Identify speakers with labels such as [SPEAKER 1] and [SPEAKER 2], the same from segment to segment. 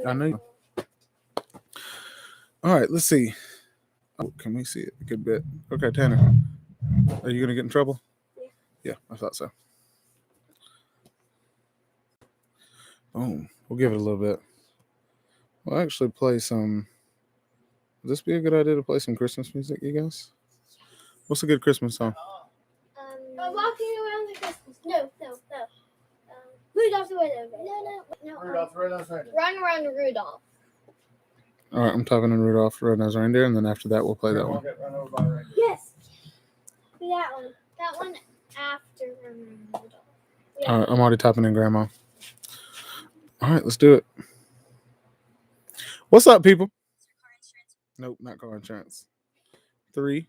[SPEAKER 1] I know. All right, let's see. Oh, can we see it a good bit? Okay, Tanner. Are you going to get in trouble? Yeah, I thought so. Boom. We'll give it a little bit. We'll actually play some. Would this be a good idea to play some Christmas music, you guys? What's a good Christmas song?
[SPEAKER 2] Walking around the Christmas. No. Rudolph the Red-Nosed Reindeer. No.
[SPEAKER 3] Rudolph the Red-Nosed Reindeer.
[SPEAKER 2] Run around the Rudolph.
[SPEAKER 1] All right, I'm typing in Rudolph the Red-Nosed Reindeer, and then after that, we'll play that one.
[SPEAKER 3] Get run over by a reindeer.
[SPEAKER 2] Yes. That one. That one after Rudolph. Yeah.
[SPEAKER 1] All right, I'm already typing in Grandma. All right, let's do it. What's up, people? Nope, not car insurance. 3,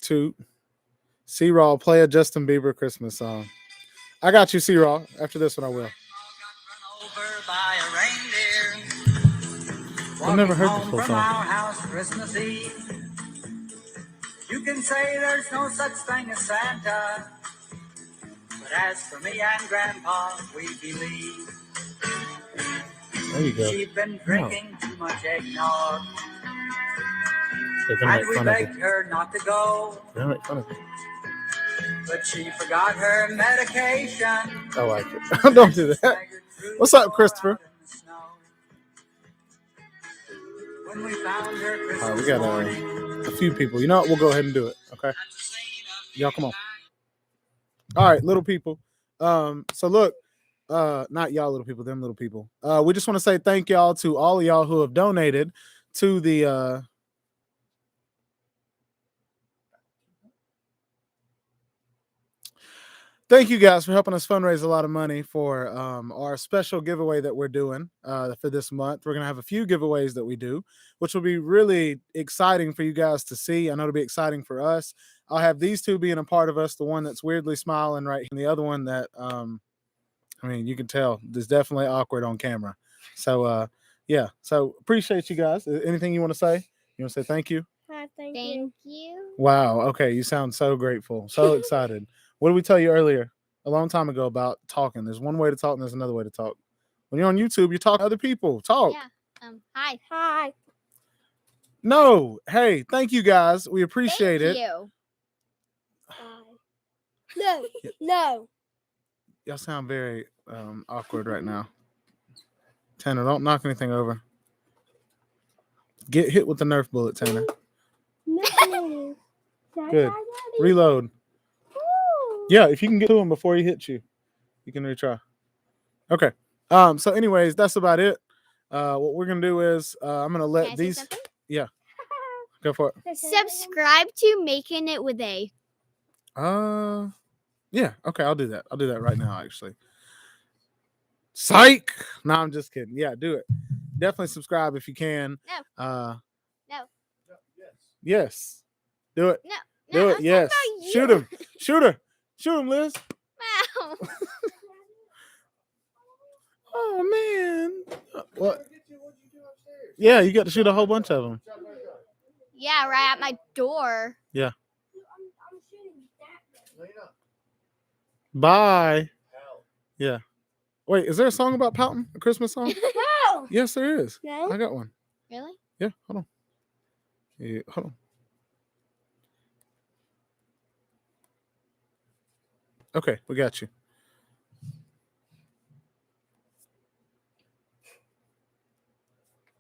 [SPEAKER 1] 2. C-Raw, play a Justin Bieber Christmas song. I got you, C-Raw. After this one, I will. I've never heard this whole song.
[SPEAKER 4] Christmas Eve. You can say there's no such thing as Santa, but as for me and Grandpa, we believe.
[SPEAKER 1] There you go.
[SPEAKER 4] She'd been drinking too much eggnog,
[SPEAKER 1] They're gonna
[SPEAKER 4] and
[SPEAKER 1] make
[SPEAKER 4] we
[SPEAKER 1] fun of
[SPEAKER 4] begged
[SPEAKER 1] it.
[SPEAKER 4] her not to go,
[SPEAKER 1] They're gonna make fun of it.
[SPEAKER 4] but she forgot her medication.
[SPEAKER 1] I like it. Don't do that. What's up, Christopher?
[SPEAKER 4] When we found her
[SPEAKER 1] All right,
[SPEAKER 4] Christmas
[SPEAKER 1] we got
[SPEAKER 4] morning,
[SPEAKER 1] a few people. You know what? We'll go ahead and do it. Okay. Y'all, come on. All right, little people. So look, not y'all little people, them little people. We just want to say thank y'all to all of y'all who have donated to the thank you guys for helping us fundraise a lot of money for our special giveaway that we're doing for this month. We're going to have a few giveaways that we do, which will be really exciting for you guys to see. I know it'll be exciting for us. I'll have these two being a part of us, the one that's weirdly smiling right here, and the other one that, I mean, you can tell is definitely awkward on camera. So, yeah. So appreciate you guys. Anything you want to say? You want to say thank you?
[SPEAKER 2] Thank you.
[SPEAKER 1] Wow. Okay. You sound so grateful, so excited. What did we tell you earlier, a long time ago, about talking? There's one way to talk and there's another way to talk. When you're on YouTube, you talk to other people. Talk.
[SPEAKER 2] Yeah. Hi.
[SPEAKER 1] No. Hey, thank you guys. We appreciate it.
[SPEAKER 2] You. No.
[SPEAKER 1] Y'all sound very awkward right now. Tanner, don't knock anything over. Get hit with the Nerf bullet, Tanner.
[SPEAKER 2] No.
[SPEAKER 1] Good. Reload. Yeah, if you can get to him before he hits you, you can retry. Okay. So anyways, that's about it. What we're gonna do is I'm gonna let these. Yeah. Go for it.
[SPEAKER 2] Subscribe to Making It with A.
[SPEAKER 1] Yeah. Okay, I'll do that. I'll do that right now, actually. Psych. No, I'm just kidding. Yeah, do it. Definitely subscribe if you can.
[SPEAKER 2] No.
[SPEAKER 1] Yes. Do it.
[SPEAKER 2] No.
[SPEAKER 1] Do it. Yes. Shoot him. Shoot her. Shoot him, Liz.
[SPEAKER 2] Wow.
[SPEAKER 1] Oh man. What? Yeah, you got to shoot a whole bunch of them.
[SPEAKER 2] Yeah, right at my door.
[SPEAKER 1] Yeah. Bye. Yeah. Wait, is there a song about pouting? A Christmas song?
[SPEAKER 2] No.
[SPEAKER 1] Yes, there is.
[SPEAKER 2] No.
[SPEAKER 1] I got one.
[SPEAKER 2] Really?
[SPEAKER 1] Yeah, hold on. Yeah, hold on. Okay, we got you.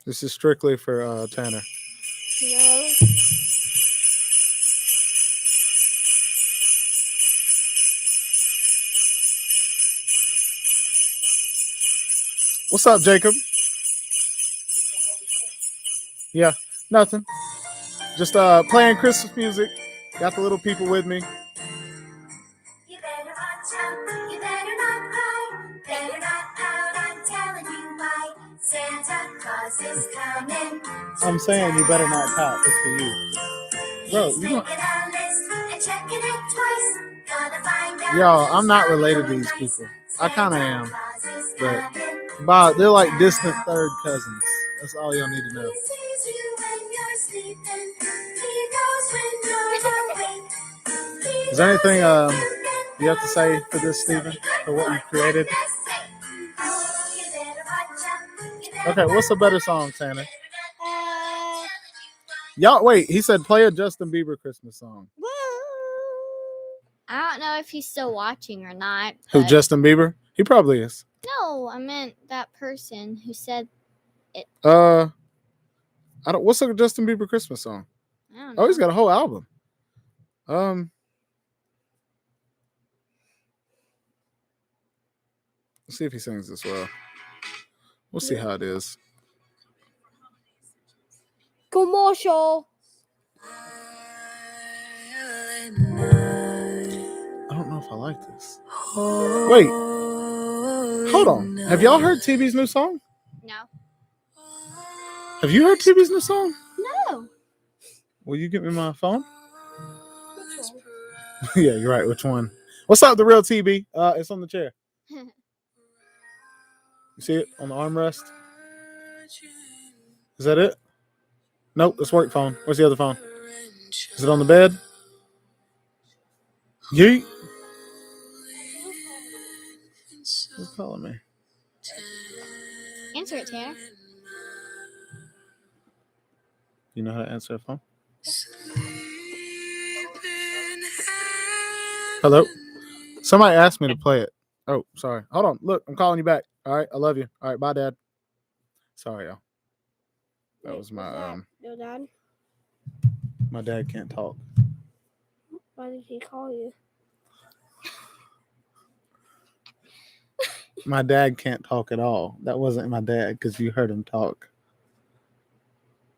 [SPEAKER 1] This is strictly for Tanner.
[SPEAKER 2] No.
[SPEAKER 1] What's up, Jacob? Yeah, nothing. Just playing Christmas music. Got the little people with me.
[SPEAKER 5] You better watch out, you better not cry, better not pout, I'm telling you why. Santa Claus is coming.
[SPEAKER 1] I'm saying you better not pout. It's for you. Bro, you don't... Y'all, I'm not related to these people. I kind of am. But they're like distant third cousins. That's all y'all need to know. Is there anything you have to say for this, Stephen, for what you created? Okay, what's a better song, Tanner?
[SPEAKER 2] Uh,
[SPEAKER 1] Y'all, wait. He said play a Justin Bieber Christmas song.
[SPEAKER 3] I don't know if he's still watching or not.
[SPEAKER 1] Who,
[SPEAKER 3] but-
[SPEAKER 1] Justin Bieber? He probably is.
[SPEAKER 3] No, I meant that person who said
[SPEAKER 1] I don't. What's a Justin Bieber Christmas song?
[SPEAKER 3] I don't know.
[SPEAKER 1] Oh, he's got a whole album. Let's see if he sings this well. We'll see how it is.
[SPEAKER 2] commercial.
[SPEAKER 1] I don't know if I like this. Wait, hold on. Have y'all heard TB's new song?
[SPEAKER 3] No.
[SPEAKER 1] Have you heard TB's new song?
[SPEAKER 2] No.
[SPEAKER 1] Will you give me my phone? Yeah, you're right. Which one? What's up, the real TB? It's on the chair. You see it on the armrest? Is that it? Nope, it's work phone. Where's the other phone? Is it on the bed? Yeet. Who's calling me?
[SPEAKER 3] Answer it, Tanner.
[SPEAKER 1] You know how to answer a phone? Hello? Somebody asked me to play it. Oh, sorry. Hold on. Look, I'm calling you back. All right. I love you. All right. Bye, Dad. Sorry, y'all. That was my
[SPEAKER 2] Your dad?
[SPEAKER 1] my dad can't talk.
[SPEAKER 2] Why did he call you?
[SPEAKER 1] My dad can't talk at all. That wasn't my dad because you heard him talk.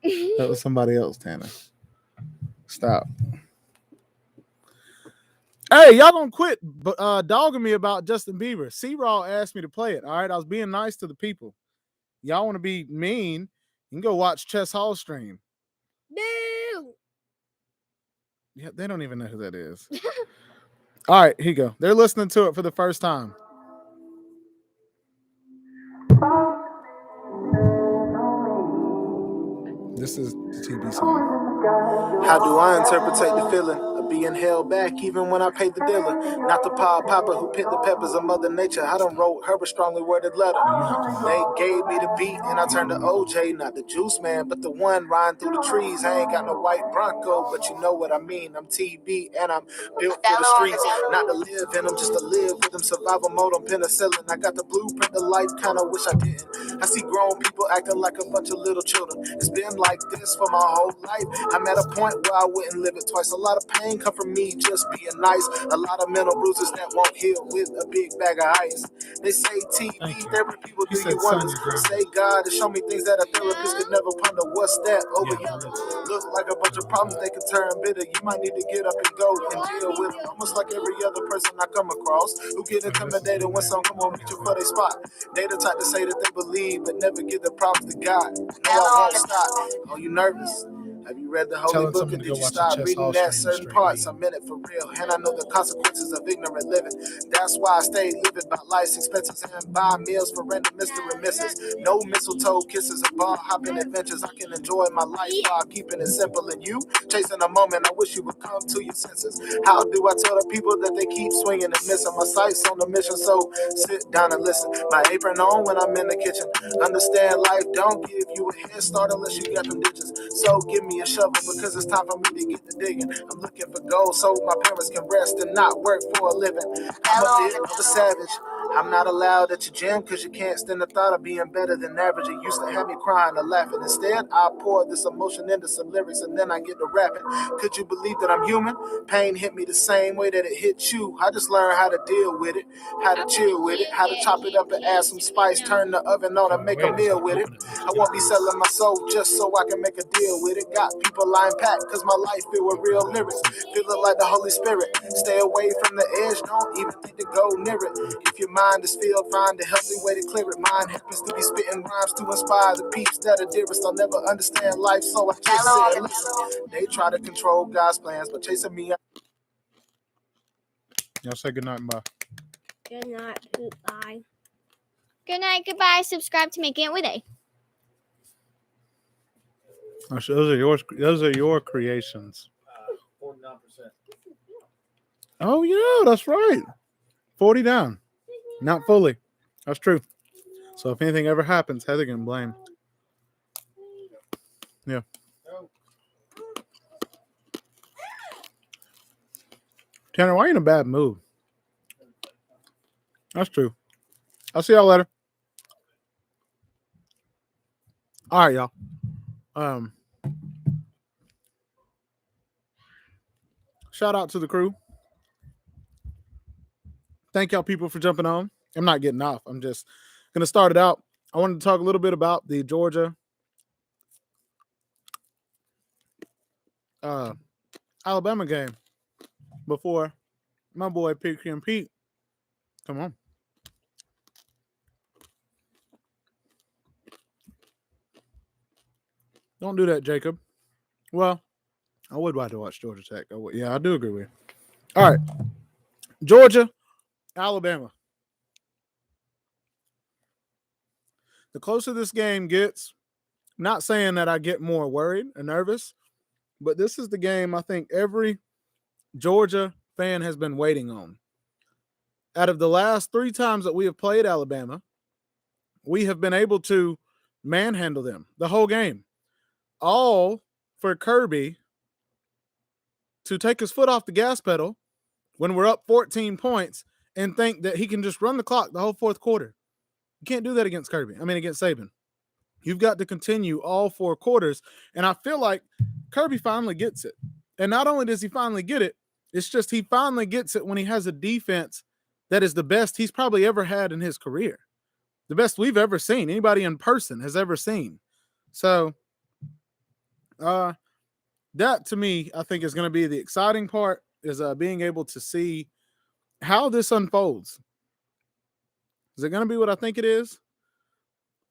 [SPEAKER 1] That was somebody else, Tanner. Stop. Hey, y'all don't quit dogging me about Justin Bieber. C-Raw asked me to play it. All right. I was being nice to the people. Y'all want to be mean, you can go watch Chess Hall stream.
[SPEAKER 2] No.
[SPEAKER 1] Yeah, they don't even know who that is. All right, here you go. They're listening to it for the first time. This is the TB song.
[SPEAKER 6] How do I interpret the feeling of being held back even when I paid the dealer? Not the papa who picked the peppers of Mother Nature. I done wrote her a strongly worded letter. They gave me the beat and I turned to OJ, not the juice man, but the one riding through the trees. I ain't got no white Bronco, but you know what I mean. I'm TB and I'm built for the streets, not to live in them, just to live with them. Survival mode on penicillin. I got the blueprint to life, kinda wish I didn't. I see grown people acting like a bunch of little children. It's been like this for my whole life. I'm at a point where I wouldn't live it twice. A lot of pain come from me just being nice. A lot of mental bruises that won't heal with a big bag of ice. They say TV therapy people do you wonders. Say God to show me things that a therapist could never ponder. What's that over yonder? Look like a bunch of problems they can turn bitter. You might need to get up and go and deal with them. Almost like every other person I come across who get intimidated when some come on reaching for their spot. They the type to say that they believe but never give the problems to God. No, I won't stop. Are you nervous? Have you read the Holy Book and did you start reading that certain parts? I'm in it for real, and I know the consequences of ignorant living. That's why I stay living by life's expenses and buy meals for random mystery misses. No mistletoe kisses and bar hopping adventures. I can enjoy my life while keeping it simple. And you chasing a moment, I wish you would come to your senses. How do I tell the people that they keep swinging and missing? My sights on the mission, so sit down and listen. My apron on when I'm in the kitchen. Understand life don't give you a head start unless you got them digits. So give me a shovel because it's time for me to get to digging. I'm looking for gold so my parents can rest and not work for a living. I'm a bit of a savage. I'm not allowed at your gym because you can't stand the thought of being better than average. It used to have me crying or laughing. Instead, I pour this emotion into some lyrics and then I get to rapping. Could you believe that I'm human? Pain hit me the same way that it hit you. I just learned how to deal with it, how to chill with it, how to chop it up and add some spice, turn the oven on and make a meal with it. I won't be selling my soul just so I can make a deal with it. Got people lying packed because my life filled with real lyrics. Feeling like the Holy Spirit. Stay away from the edge, don't even think to go near it. If your mind is filled, find a healthy way to clear it. Mine happens to be spitting rhymes to inspire the peeps that are dearest. I'll never understand life, so I just sit and listen. They try to control God's plans, but chasing me.
[SPEAKER 1] Y'all say good night and bye.
[SPEAKER 2] Good night. Goodbye.
[SPEAKER 3] Good night, goodbye. Subscribe to Make It With A.
[SPEAKER 1] Those are yours. Those are your creations.
[SPEAKER 6] 49%.
[SPEAKER 1] Oh yeah, that's right. 40 down. Not fully. That's true. So if anything ever happens, Heather can blame. Yeah. Tanner, why are you in a bad mood? That's true. I'll see y'all later. All right, y'all. Shout out to the crew. Thank y'all people for jumping on. I'm not getting off. I'm just going to start it out. I wanted to talk a little bit about the Georgia Alabama game before my boy PQ and Pete. Come on. Don't do that, Jacob. Well, I would like to watch Georgia Tech. Yeah, I do agree with you. All right. Georgia, Alabama. The closer this game gets, not saying that I get more worried or nervous, but this is the game I think every Georgia fan has been waiting on. Out of the last 3 times that we have played Alabama, we have been able to manhandle them the whole game. All for Kirby to take his foot off the gas pedal when we're up 14 points and think that he can just run the clock the whole fourth quarter. You can't do that against Saban. You've got to continue all 4 quarters, and I feel like Kirby finally gets it. And not only does he finally get it, it's just he finally gets it when he has a defense that is the best he's probably ever had in his career. The best we've ever seen, anybody in person has ever seen. So that to me, I think is going to be the exciting part, is being able to see how this unfolds. Is it going to be what I think it is?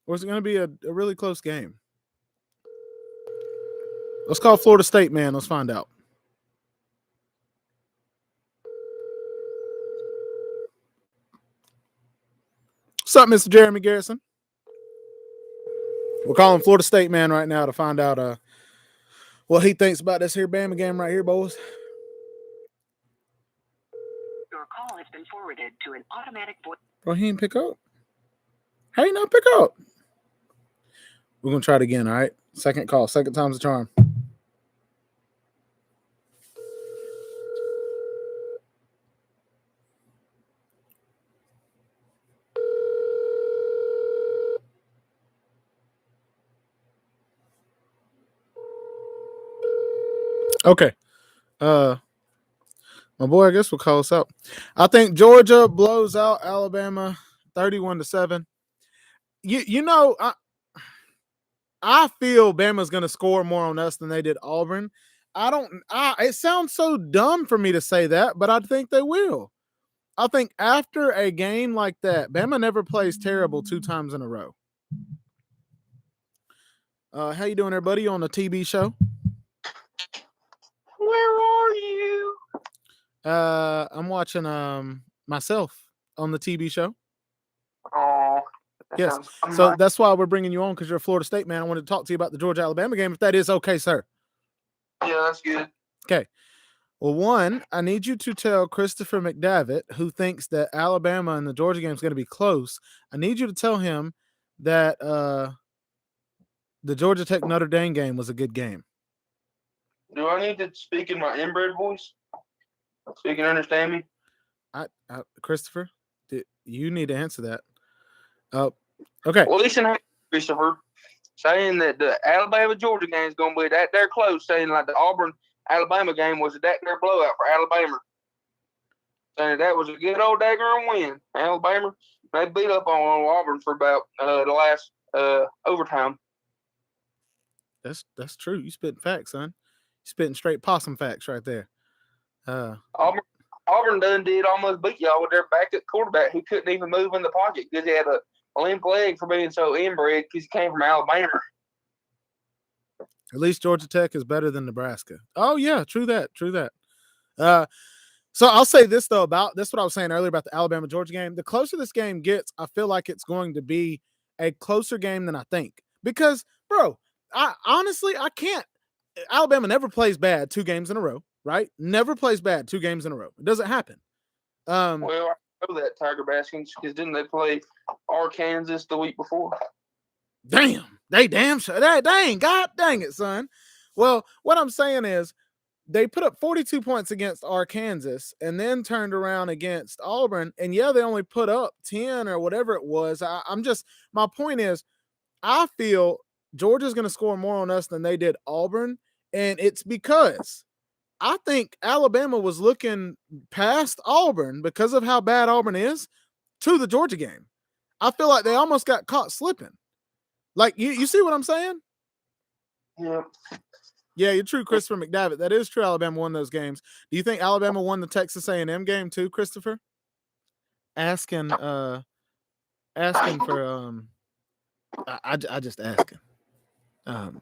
[SPEAKER 1] Or is it going to be a really close game? Let's call Florida State, man. Let's find out. What's up, Mr. Jeremy Garrison? We're calling Florida State, man, right now to find out what he thinks about this here Bama game right here, boys.
[SPEAKER 7] Your call has been forwarded to an automatic voice.
[SPEAKER 1] Bro, he didn't pick up. How you not pick up? We're going to try it again, all right? Second call. Second time's the charm. Okay. My boy, I guess we'll call us out. I think Georgia blows out Alabama 31-7. You know, I feel Bama's going to score more on us than they did Auburn. It sounds so dumb for me to say that, but I think they will. I think after a game like that, Bama never plays terrible 2 times in a row. How you doing there, buddy? You on the TB show?
[SPEAKER 8] Where are you?
[SPEAKER 1] I'm watching myself on the TB show.
[SPEAKER 8] Oh,
[SPEAKER 1] Yes. So that's why we're bringing you on, because you're a Florida State man. I wanted to talk to you about the Georgia-Alabama game, if that is okay, sir.
[SPEAKER 8] Yeah, that's good.
[SPEAKER 1] Okay. Well, one, I need you to tell Christopher McDavitt, who thinks that Alabama and the Georgia game is going to be close, I need you to tell him that the Georgia Tech Notre Dame game was a good game.
[SPEAKER 8] Do I need to speak in my inbred voice so you can understand me?
[SPEAKER 1] Christopher, you need to answer that. Okay.
[SPEAKER 8] Well, listen, Christopher, saying that the Alabama-Georgia game is going to be that there close, saying like the Auburn-Alabama game was that there blowout for Alabama. Saying that was a good old daggone win. Alabama, they beat up on Auburn for about the last overtime.
[SPEAKER 1] That's true. You spitting facts, son. You spitting straight possum facts right there.
[SPEAKER 8] Auburn done did almost beat y'all with their backup quarterback who couldn't even move in the pocket because he had a limp leg for being so inbred because he came from Alabama.
[SPEAKER 1] At least Georgia Tech is better than Nebraska. Oh, yeah, true that. So I'll say this, though, that's what I was saying earlier about the Alabama-Georgia game. The closer this game gets, I feel like it's going to be a closer game than I think. Because, bro, I can't. Alabama never plays bad 2 games in a row, right? Never plays bad 2 games in a row. It doesn't happen.
[SPEAKER 8] Well, know that, Tiger Baskins, because didn't they play Arkansas the week before?
[SPEAKER 1] Damn, they damn sure. Dang, God dang it, son. Well, what I'm saying is they put up 42 points against Arkansas and then turned around against Auburn. And yeah, they only put up 10 or whatever it was. My point is, I feel Georgia's going to score more on us than they did Auburn. And it's because I think Alabama was looking past Auburn because of how bad Auburn is to the Georgia game. I feel like they almost got caught slipping. Like, you see what I'm saying?
[SPEAKER 8] Yeah.
[SPEAKER 1] Yeah, you're true, Christopher McDavitt. That is true. Alabama won those games. Do you think Alabama won the Texas A&M game too, Christopher? Asking for I just asking.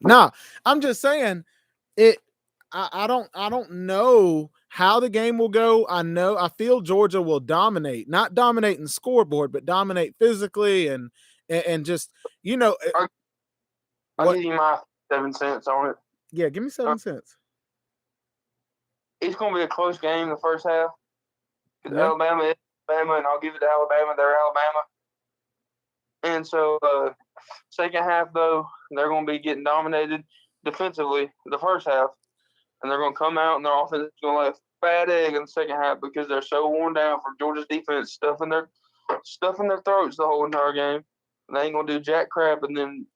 [SPEAKER 1] No, I'm just saying it. I don't know how the game will go. I feel Georgia will dominate, not dominate in scoreboard, but dominate physically and just, you know.
[SPEAKER 8] I'll give you my 7 cents on it.
[SPEAKER 1] Yeah, give me 7 cents.
[SPEAKER 8] It's going to be a close game the first half. Because
[SPEAKER 1] Yeah.
[SPEAKER 8] Alabama is Alabama, and I'll give it to Alabama. They're Alabama. And so, second half, though, they're going to be getting dominated defensively the first half. And they're going to come out, and their offense is going to lay a fat egg in the second half because they're so worn down from Georgia's defense, stuffing their throats the whole entire game. And they ain't going to do jack crap. And then,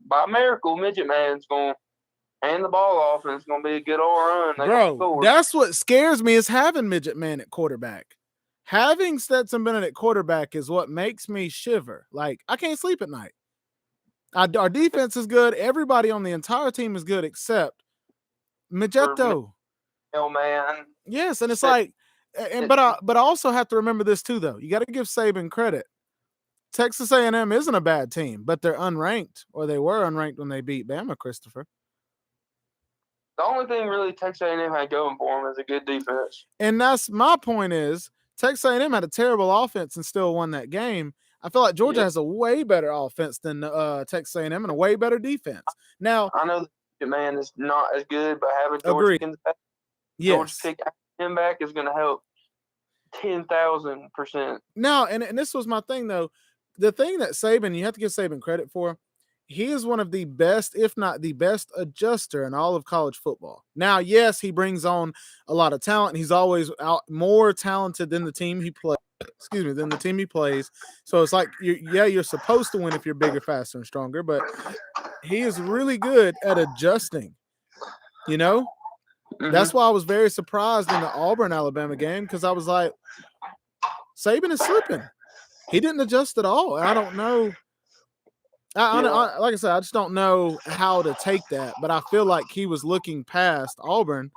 [SPEAKER 8] by miracle, Midget Man's going to hand the ball off, and it's going to be a good old run.
[SPEAKER 1] Bro, that's what scares me is having Midget Man at quarterback. Having Stetson Bennett at quarterback is what makes me shiver. Like, I can't sleep at night. Our defense is good. Everybody on the entire team is good except Magetto.
[SPEAKER 8] Oh, man.
[SPEAKER 1] Yes, and it's like, but I also have to remember this too, though. You got to give Saban credit. Texas A&M isn't a bad team, but they're unranked, or they were unranked when they beat Bama, Christopher.
[SPEAKER 8] The only thing really Texas A&M had going for them is a good defense.
[SPEAKER 1] And that's my point is Texas A&M had a terrible offense and still won that game. I feel like Georgia has a way better offense than Texas A&M and a way better defense. Now,
[SPEAKER 8] I know the man is not as good, but having George pick him back is going to help 10,000%.
[SPEAKER 1] No, and this was my thing, though. The thing that Saban, you have to give Saban credit for, he is one of the best, if not the best adjuster in all of college football. Now, yes, he brings on a lot of talent. He's always more talented than the team he plays. Than the team he plays. So it's like, you're supposed to win if you're bigger, faster, and stronger, but he is really good at adjusting, you know? Mm-hmm. That's why I was very surprised in the Auburn-Alabama game, because I was like, Saban is slipping. He didn't adjust at all. I don't know. Like I said, I just don't know how to take that, but I feel like he was looking past Auburn,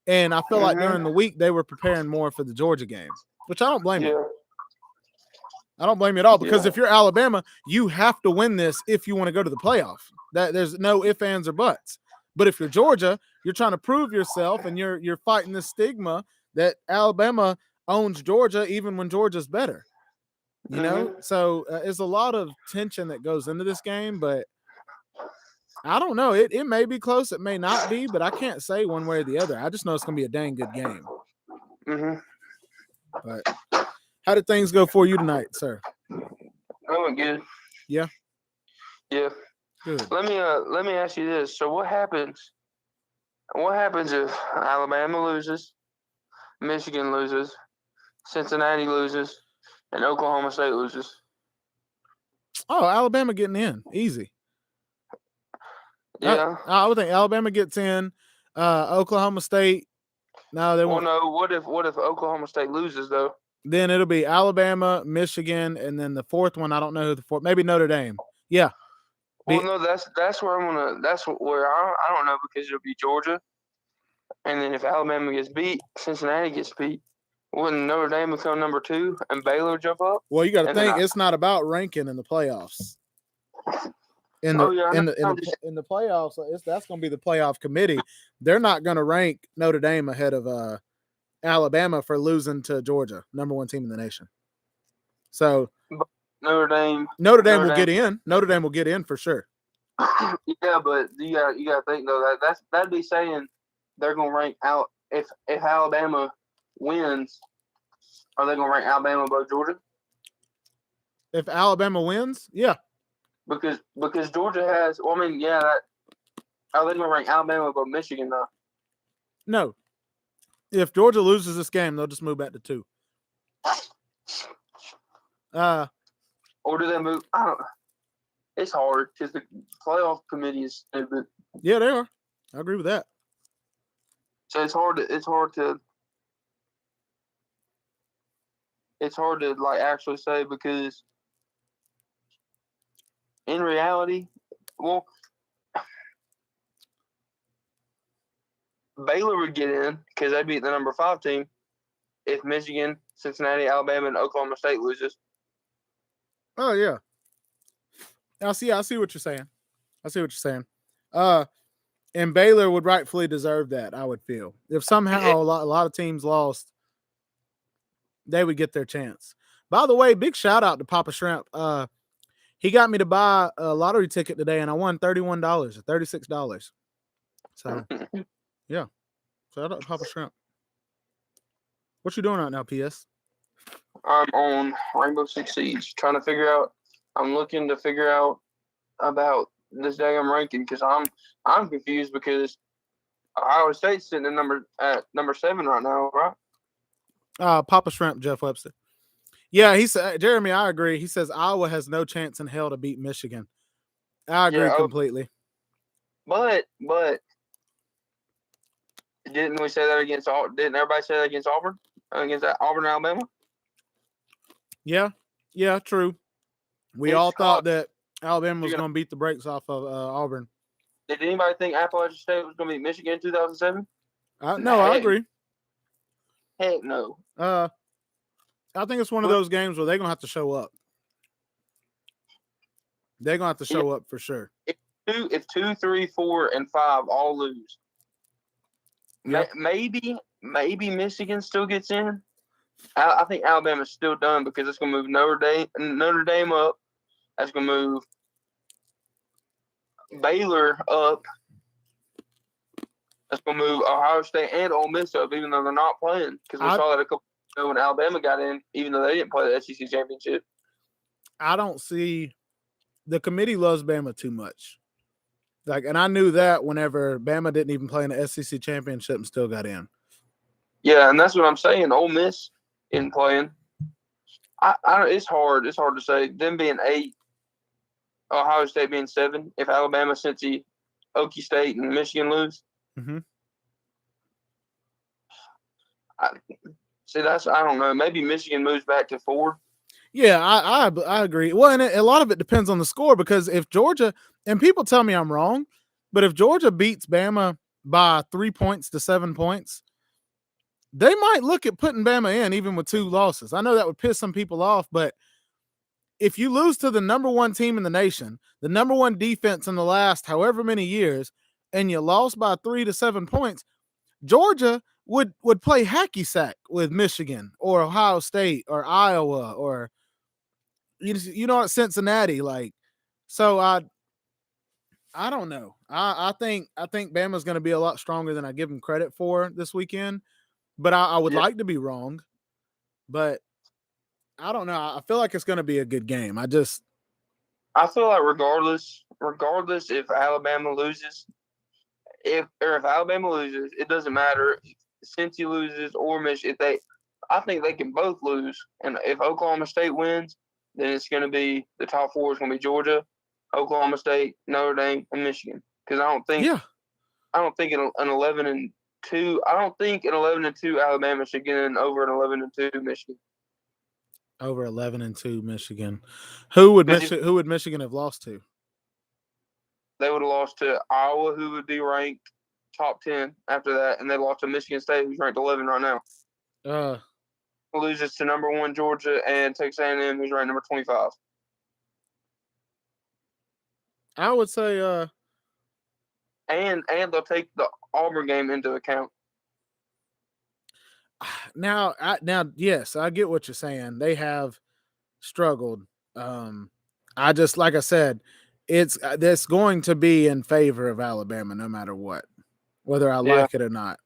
[SPEAKER 1] and I feel like during the week they were preparing more for the Georgia game, which I don't blame you. I don't blame you at all, because if you're Alabama, you have to win this if you want to go to the playoff. There's no ifs, ands, or buts. But if you're Georgia, you're trying to prove yourself, and you're fighting the stigma that Alabama owns Georgia even when Georgia's better. You know, so there's a lot of tension that goes into this game, but I don't know. It may be close. It may not be, but I can't say one way or the other. I just know it's going to be a dang good game. But how did things go for you tonight, sir?
[SPEAKER 8] I went good.
[SPEAKER 1] Yeah?
[SPEAKER 8] Yeah.
[SPEAKER 1] Good.
[SPEAKER 8] Let me ask you this. So what happens if Alabama loses, Michigan loses, Cincinnati loses, and Oklahoma State loses?
[SPEAKER 1] Oh, Alabama getting in. Easy.
[SPEAKER 8] Yeah.
[SPEAKER 1] I would think Alabama gets in. Oklahoma State. No, they won't.
[SPEAKER 8] No, what if Oklahoma State loses, though?
[SPEAKER 1] Then it'll be Alabama, Michigan, and then the fourth one, I don't know who the fourth, maybe Notre Dame. Yeah.
[SPEAKER 8] Well, no, that's where I don't know, because it'll be Georgia. And then if Alabama gets beat, Cincinnati gets beat. Wouldn't Notre Dame become number 2 and Baylor jump up?
[SPEAKER 1] Well, you got to think it's not about ranking in the playoffs. In the playoffs, that's going to be the playoff committee. They're not going to rank Notre Dame ahead of Alabama for losing to Georgia, number 1 team in the nation. So
[SPEAKER 8] Notre Dame
[SPEAKER 1] will get in. Notre Dame will get in for sure.
[SPEAKER 8] Yeah, but you got to think though that'd be saying they're going to rank out if Alabama wins Are they going to rank Alabama above Georgia?
[SPEAKER 1] If Alabama wins, yeah.
[SPEAKER 8] Because Georgia has. Well, I mean, yeah. Are they going to rank Alabama above Michigan though?
[SPEAKER 1] No. If Georgia loses this game, they'll just move back to 2.
[SPEAKER 8] Or do they move? I don't. It's hard because the playoff committee is stupid.
[SPEAKER 1] Yeah, they are. I agree with that.
[SPEAKER 8] So it's hard to like actually say because in reality, well, Baylor would get in because they beat the number 5 team if Michigan, Cincinnati, Alabama, and Oklahoma State loses.
[SPEAKER 1] Oh yeah. I see what you're saying. And Baylor would rightfully deserve that, I would feel. If somehow a lot of teams lost, they would get their chance. By the way, big shout out to Papa Shrimp. He got me to buy a lottery ticket today, and I won $31 or $36. So, yeah. Shout out to Papa Shrimp. What you doing right now, PS?
[SPEAKER 8] I'm on Rainbow Six Siege, I'm looking to figure out about this damn ranking because I'm confused because Ohio State's sitting at number 7 right now, right?
[SPEAKER 1] Papa Shrimp, Jeff Webster. Yeah, he said, Jeremy, I agree. He says Iowa has no chance in hell to beat Michigan. I agree completely.
[SPEAKER 8] But didn't we say that against all? Didn't everybody say that against Auburn? Against Auburn, Alabama?
[SPEAKER 1] Yeah, true. We all thought that Alabama was going to beat the brakes off of Auburn.
[SPEAKER 8] Did anybody think Appalachian State was going to beat Michigan in 2007?
[SPEAKER 1] No, I agree.
[SPEAKER 8] Heck no.
[SPEAKER 1] I think it's one of those games where they're going to have to show up. They're going to have to show up for sure.
[SPEAKER 8] If 2, 3, 4, and 5 all lose, maybe Michigan still gets in. I think Alabama's still done because it's going to move Notre Dame up. That's going to move Baylor up. That's going to move Ohio State and Ole Miss up, even though they're not playing. Because we saw that a couple of years ago when Alabama got in, even though they didn't play the SEC championship.
[SPEAKER 1] I don't see the committee loves Bama too much. And I knew that whenever Bama didn't even play in the SEC championship and still got in.
[SPEAKER 8] Yeah, and that's what I'm saying. Ole Miss isn't playing. It's hard to say. Them being 8, Ohio State being 7. If Alabama, Cincy, Okie State, and Michigan lose.
[SPEAKER 1] Mm-hmm.
[SPEAKER 8] I don't know. Maybe Michigan moves back to 4.
[SPEAKER 1] Yeah, I agree. Well, and a lot of it depends on the score because if Georgia, and people tell me I'm wrong, but if Georgia beats Bama by 3 points to 7 points, they might look at putting Bama in even with 2 losses. I know that would piss some people off, but if you lose to the number 1 team in the nation, the number 1 defense in the last however many years, and you lost by 3 to 7 points, Georgia would play hacky sack with Michigan or Ohio State or Iowa or Cincinnati. So I don't know. I think Bama's going to be a lot stronger than I give them credit for this weekend. But I would like to be wrong. But I don't know. I feel like it's going to be a good game. I
[SPEAKER 8] feel like regardless if Alabama loses, if Alabama loses, it doesn't matter. Since he loses or Michigan, I think they can both lose. And if Oklahoma State wins, then it's going to be the top 4 is going to be Georgia, Oklahoma State, Notre Dame, and Michigan. Because I don't think an 11-2. I don't think an 11-2 Alabama should get in over an 11-2 Michigan.
[SPEAKER 1] Over 11-2 Michigan. Who would Michigan have lost to?
[SPEAKER 8] They would have lost to Iowa, who would be ranked top 10 after that, and they lost to Michigan State, who's ranked 11 right now. Loses to number 1 Georgia and Texas A&M, who's ranked number 25.
[SPEAKER 1] I would say,
[SPEAKER 8] and they'll take the Auburn game into account.
[SPEAKER 1] Now, yes, I get what you're saying. They have struggled. I just, like I said, it's going to be in favor of Alabama no matter what, whether I like it or not.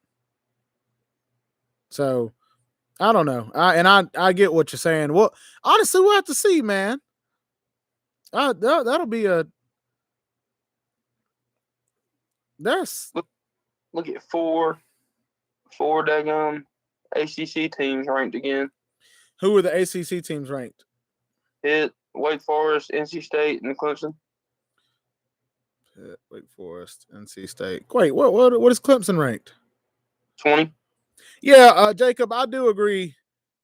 [SPEAKER 1] So I don't know. I get what you're saying. Well, honestly, we'll have to see, man. That'll be a. That's
[SPEAKER 8] Look at four daggum ACC teams ranked again.
[SPEAKER 1] who are the ACC teams ranked?
[SPEAKER 8] Pitt, Wake Forest, NC State, and Clemson.
[SPEAKER 1] Pitt, Wake Forest, NC State. Wait, what is Clemson ranked?
[SPEAKER 8] 20.
[SPEAKER 1] Yeah, Jacob, I do agree.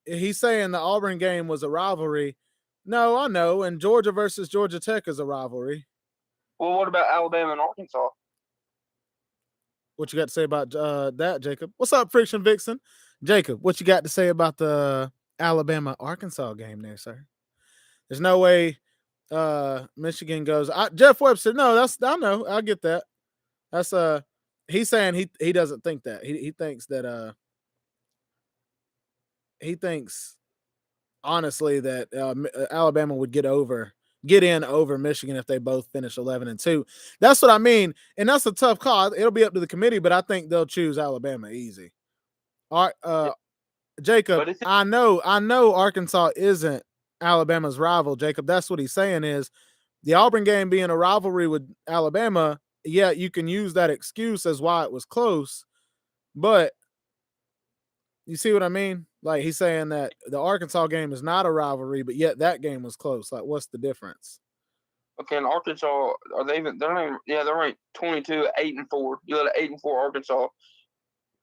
[SPEAKER 1] He's saying the Auburn game was a rivalry. No, I know, and Georgia versus Georgia Tech is a rivalry.
[SPEAKER 8] Well, what about Alabama and Arkansas?
[SPEAKER 1] What you got to say about that, Jacob? What's up, Friction Vixen? Jacob, what you got to say about the Alabama-Arkansas game there, sir? There's no way Michigan goes. Jeff Webster, no, I know. I get that. That's he's saying he doesn't think that. He thinks that he thinks honestly that Alabama would get in over Michigan if they both finish 11-2. That's what I mean, and that's a tough call. It'll be up to the committee, but I think they'll choose Alabama easy. All right, Jacob, I know Arkansas isn't Alabama's rival, Jacob. That's what he's saying is the Auburn game being a rivalry with Alabama. Yeah, you can use that excuse as why it was close, but you see what I mean? Like he's saying that the Arkansas game is not a rivalry, but yet that game was close. Like, what's the difference?
[SPEAKER 8] Okay, and Arkansas they're ranked 22, 8-4. You let an 8-4 Arkansas.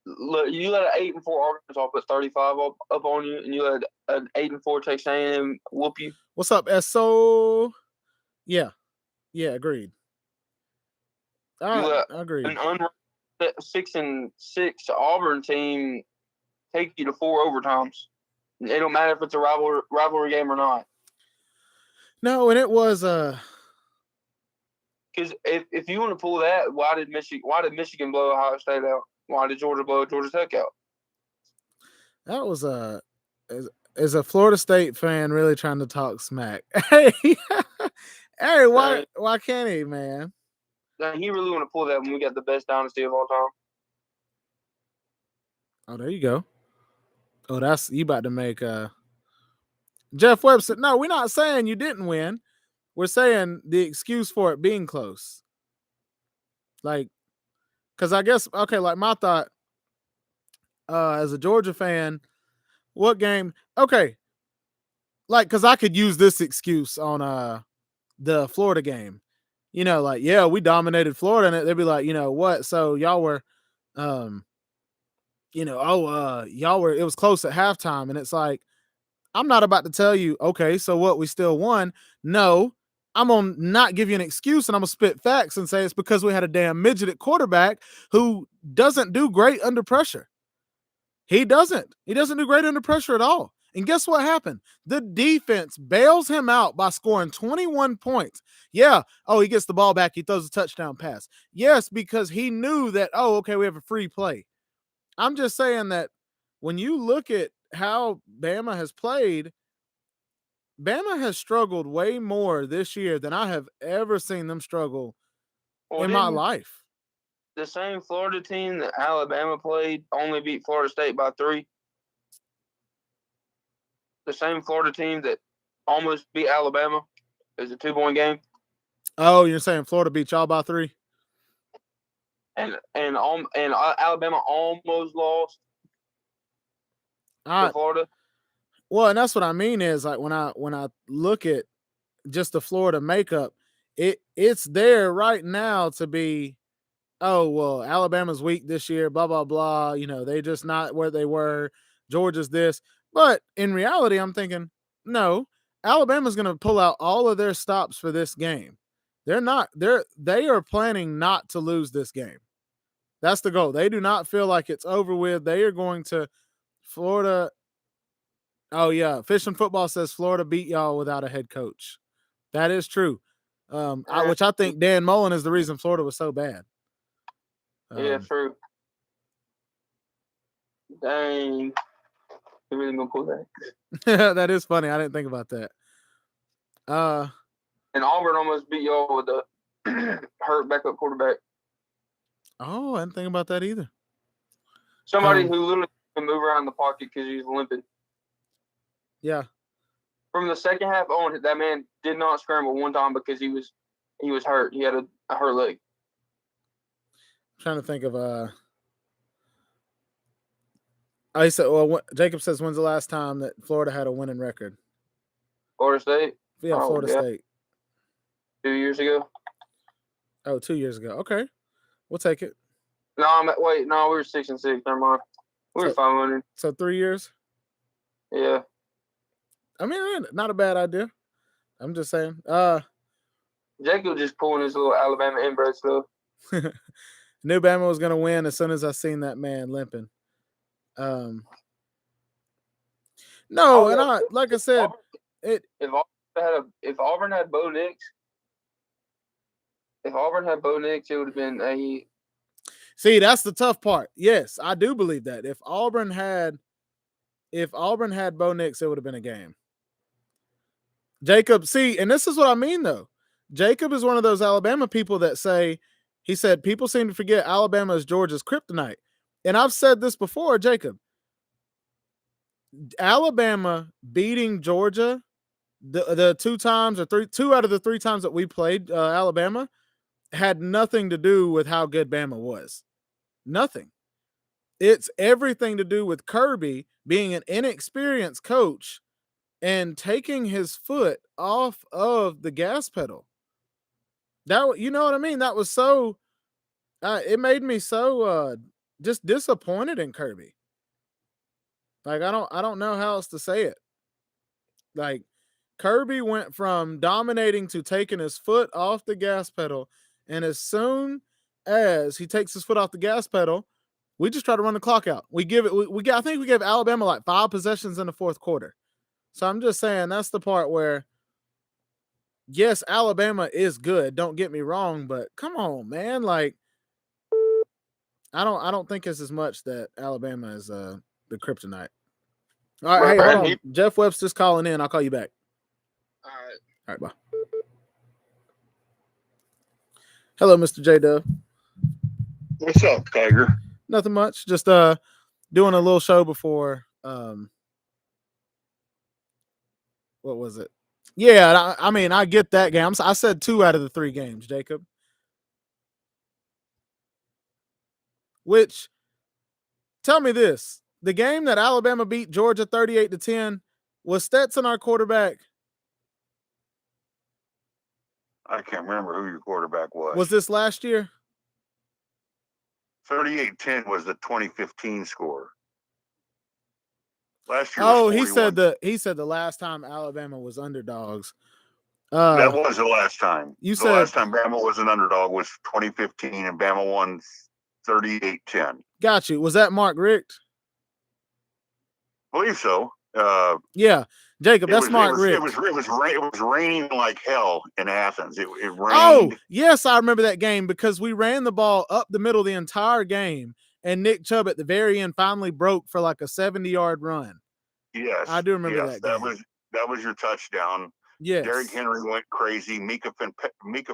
[SPEAKER 8] You let an 8-4 Arkansas put 35 up on you, and you let an 8-4 Texas A&M whoop you.
[SPEAKER 1] What's up, SO? Yeah, agreed. I agree.
[SPEAKER 8] An 6-6 Auburn team take you to 4 overtimes. It don't matter if it's a rivalry game or not.
[SPEAKER 1] No, and it was
[SPEAKER 8] because if you want to pull that, why did Michigan blow Ohio State out? Why did Georgia blow Georgia Tech out?
[SPEAKER 1] That was as a Florida State fan really trying to talk smack. Hey, why can't he, man?
[SPEAKER 8] He really want to pull that when we got the best dynasty of all time.
[SPEAKER 1] Oh, there you go. Oh, that's you about to make Jeff Webster. No, we're not saying you didn't win. We're saying the excuse for it being close. Like, because I guess, okay, like my thought as a Georgia fan, what game? Okay, like, because I could use this excuse on the Florida game. You know, like, yeah, we dominated Florida, and they'd be like, you know what? So y'all were, y'all were, it was close at halftime, and it's like, I'm not about to tell you, okay, so what, we still won? No, I'm going to not give you an excuse, and I'm going to spit facts and say it's because we had a damn midget at quarterback who doesn't do great under pressure. He doesn't do great under pressure at all. And guess what happened? The defense bails him out by scoring 21 points. Yeah. Oh, he gets the ball back. He throws a touchdown pass. Yes, because he knew that, oh, okay, we have a free play. I'm just saying that when you look at how Bama has played, Bama has struggled way more this year than I have ever seen them struggle in my life.
[SPEAKER 8] The same Florida team that Alabama played only beat Florida State by 3. The same Florida team that almost beat Alabama is a 2-point game.
[SPEAKER 1] Oh, you're saying Florida beat y'all by 3?
[SPEAKER 8] And Alabama almost lost to Florida.
[SPEAKER 1] Well, and that's what I mean is like when I look at just the Florida makeup, it's there right now to be, oh, well, Alabama's weak this year, blah, blah, blah. You know, they just not where they were. Georgia's this. But in reality, I'm thinking, no, Alabama's going to pull out all of their stops for this game. They are planning not to lose this game. That's the goal. They do not feel like it's over with. They are going to Florida. Oh, yeah. Fish and Football says Florida beat y'all without a head coach. That is true. Which I think Dan Mullen is the reason Florida was so bad.
[SPEAKER 8] Yeah, true. Dang. You're really going to pull that?
[SPEAKER 1] That is funny. I didn't think about that.
[SPEAKER 8] And Auburn almost beat y'all with a hurt backup quarterback.
[SPEAKER 1] Oh, I didn't think about that either.
[SPEAKER 8] Somebody who literally and move around the pocket because he was limping.
[SPEAKER 1] Yeah.
[SPEAKER 8] From the second half on, that man did not scramble one time because he was hurt. He had a hurt leg.
[SPEAKER 1] I'm trying to think of I said, well, Jacob says, when's the last time that Florida had a winning record?
[SPEAKER 8] Florida State?
[SPEAKER 1] Yeah,
[SPEAKER 8] Oh,
[SPEAKER 1] Florida
[SPEAKER 8] yeah.
[SPEAKER 1] State.
[SPEAKER 8] 2 years ago?
[SPEAKER 1] Oh, 2 years ago. Okay. We'll take it.
[SPEAKER 8] No, we were 6-6. Never mind. We were 500.
[SPEAKER 1] So 3 years?
[SPEAKER 8] Yeah.
[SPEAKER 1] I mean, not a bad idea. I'm just saying.
[SPEAKER 8] Jacob just pulling his little Alabama inbred stuff.
[SPEAKER 1] Knew Bama was gonna win as soon as I seen that man limping. No, and like I said,
[SPEAKER 8] if Auburn had Bo Nix, it would have been a.
[SPEAKER 1] See, that's the tough part. Yes, I do believe that. If Auburn had Bo Nix, it would have been a game. Jacob, see, and this is what I mean though. Jacob is one of those Alabama people that say, he said, people seem to forget Alabama is Georgia's kryptonite. And I've said this before, Jacob. Alabama beating Georgia the 2 times or 2 out of the 3 times that we played Alabama had nothing to do with how good Bama was. Nothing. It's everything to do with Kirby being an inexperienced coach and taking his foot off of the gas pedal. That, you know what I mean? That was so, it made me so just disappointed in Kirby. Like, I don't know how else to say it. Like, Kirby went from dominating to taking his foot off the gas pedal. And as soon as he takes his foot off the gas pedal, we just try to run the clock out. I think we gave Alabama like 5 possessions in the 4th quarter. So I'm just saying that's the part where, yes, Alabama is good. Don't get me wrong, but come on, man. Like, I don't think it's as much that Alabama is the kryptonite. All right, hey, hold on. Jeff Webster's calling in. I'll call you back.
[SPEAKER 8] All right.
[SPEAKER 1] All right, bye. Hello, Mr. J-Dub.
[SPEAKER 9] What's up, Tiger?
[SPEAKER 1] Nothing much. Just doing a little show before what was it? Yeah, I mean, I get that game. I said 2 out of the 3 games, Jacob. Which, tell me this. The game that Alabama beat Georgia 38-10, was Stetson our quarterback?
[SPEAKER 9] I can't remember who your quarterback was.
[SPEAKER 1] Was this last year?
[SPEAKER 9] 38-10 was the 2015 score. Last year.
[SPEAKER 1] Oh, he said the last time Alabama was underdogs.
[SPEAKER 9] That was the last time.
[SPEAKER 1] You
[SPEAKER 9] the
[SPEAKER 1] said
[SPEAKER 9] last time Bama was an underdog was 2015, and Bama won 38-10.
[SPEAKER 1] Got you. Was that Mark Richt?
[SPEAKER 9] I believe so.
[SPEAKER 1] Yeah, Jacob, that's Mark Richt.
[SPEAKER 9] It was raining like hell in Athens. It rained.
[SPEAKER 1] Oh, yes, I remember that game because we ran the ball up the middle the entire game, and Nick Chubb at the very end finally broke for like a 70-yard run.
[SPEAKER 9] Yes,
[SPEAKER 1] I do remember that game.
[SPEAKER 9] That was your touchdown.
[SPEAKER 1] Yes.
[SPEAKER 9] Derrick Henry went crazy. Mika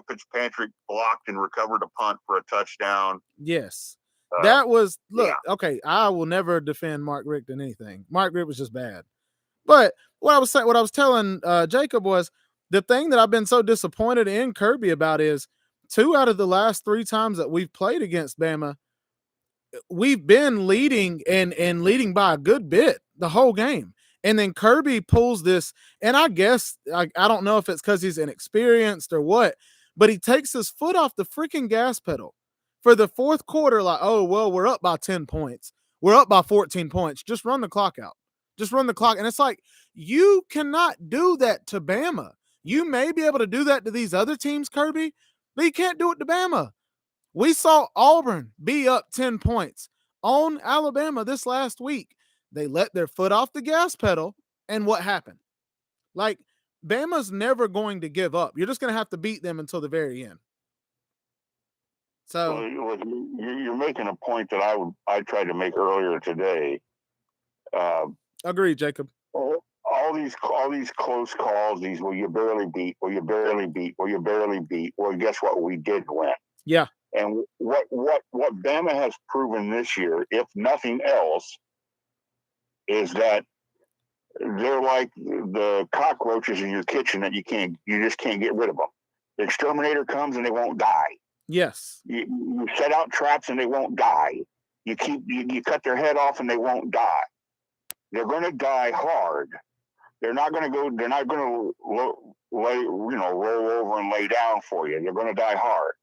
[SPEAKER 9] Fitzpatrick blocked and recovered a punt for a touchdown.
[SPEAKER 1] Yes. That was, look,
[SPEAKER 9] yeah.
[SPEAKER 1] Okay, I will never defend Mark Richt in anything. Mark Richt was just bad. But what I was telling Jacob was the thing that I've been so disappointed in Kirby about is 2 out of the last 3 times that we've played against Bama, we've been leading and leading by a good bit the whole game. And then Kirby pulls this, and I guess, I don't know if it's because he's inexperienced or what, but he takes his foot off the freaking gas pedal for the 4th quarter, like, oh, well, we're up by 10 points. We're up by 14 points. Just run the clock out. Just run the clock. And it's like, you cannot do that to Bama. You may be able to do that to these other teams, Kirby, but you can't do it to Bama. We saw Auburn be up 10 points on Alabama this last week. They let their foot off the gas pedal, and what happened? Like, Bama's never going to give up. You're just going to have to beat them until the very end. So
[SPEAKER 9] you're making a point that I tried to make earlier today.
[SPEAKER 1] Agreed, Jacob.
[SPEAKER 9] All these close calls, these well, you barely beat, well, you barely beat, well, you barely beat. Well, guess what? We did win.
[SPEAKER 1] Yeah.
[SPEAKER 9] And what Bama has proven this year, if nothing else, is that they're like the cockroaches in your kitchen that you just can't get rid of them. The exterminator comes and they won't die.
[SPEAKER 1] Yes.
[SPEAKER 9] You set out traps and they won't die. You cut their head off and they won't die. They're going to die hard. They're not going to roll over and lay down for you. They're going to die hard.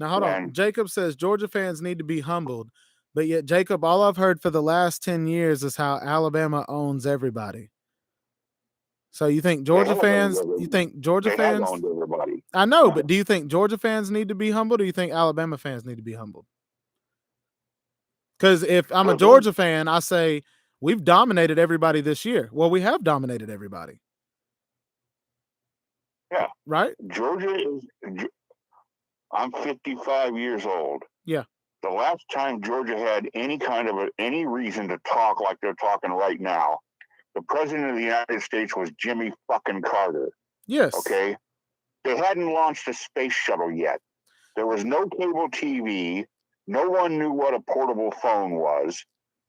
[SPEAKER 1] Now, hold on. Jacob says Georgia fans need to be humbled. But yet, Jacob, all I've heard for the last 10 years is how Alabama owns everybody. So you think Georgia fans,
[SPEAKER 9] owned everybody.
[SPEAKER 1] I know, but do you think Georgia fans need to be humbled, or do you think Alabama fans need to be humbled? Because if I'm a Georgia fan, I say we've dominated everybody this year. Well, we have dominated everybody.
[SPEAKER 9] Yeah.
[SPEAKER 1] Right?
[SPEAKER 9] I'm 55 years old.
[SPEAKER 1] Yeah.
[SPEAKER 9] The last time Georgia had any reason to talk like they're talking right now, the president of the United States was Jimmy fucking Carter.
[SPEAKER 1] Yes.
[SPEAKER 9] Okay. They hadn't launched a space shuttle yet. There was no cable TV. No one knew what a portable phone was.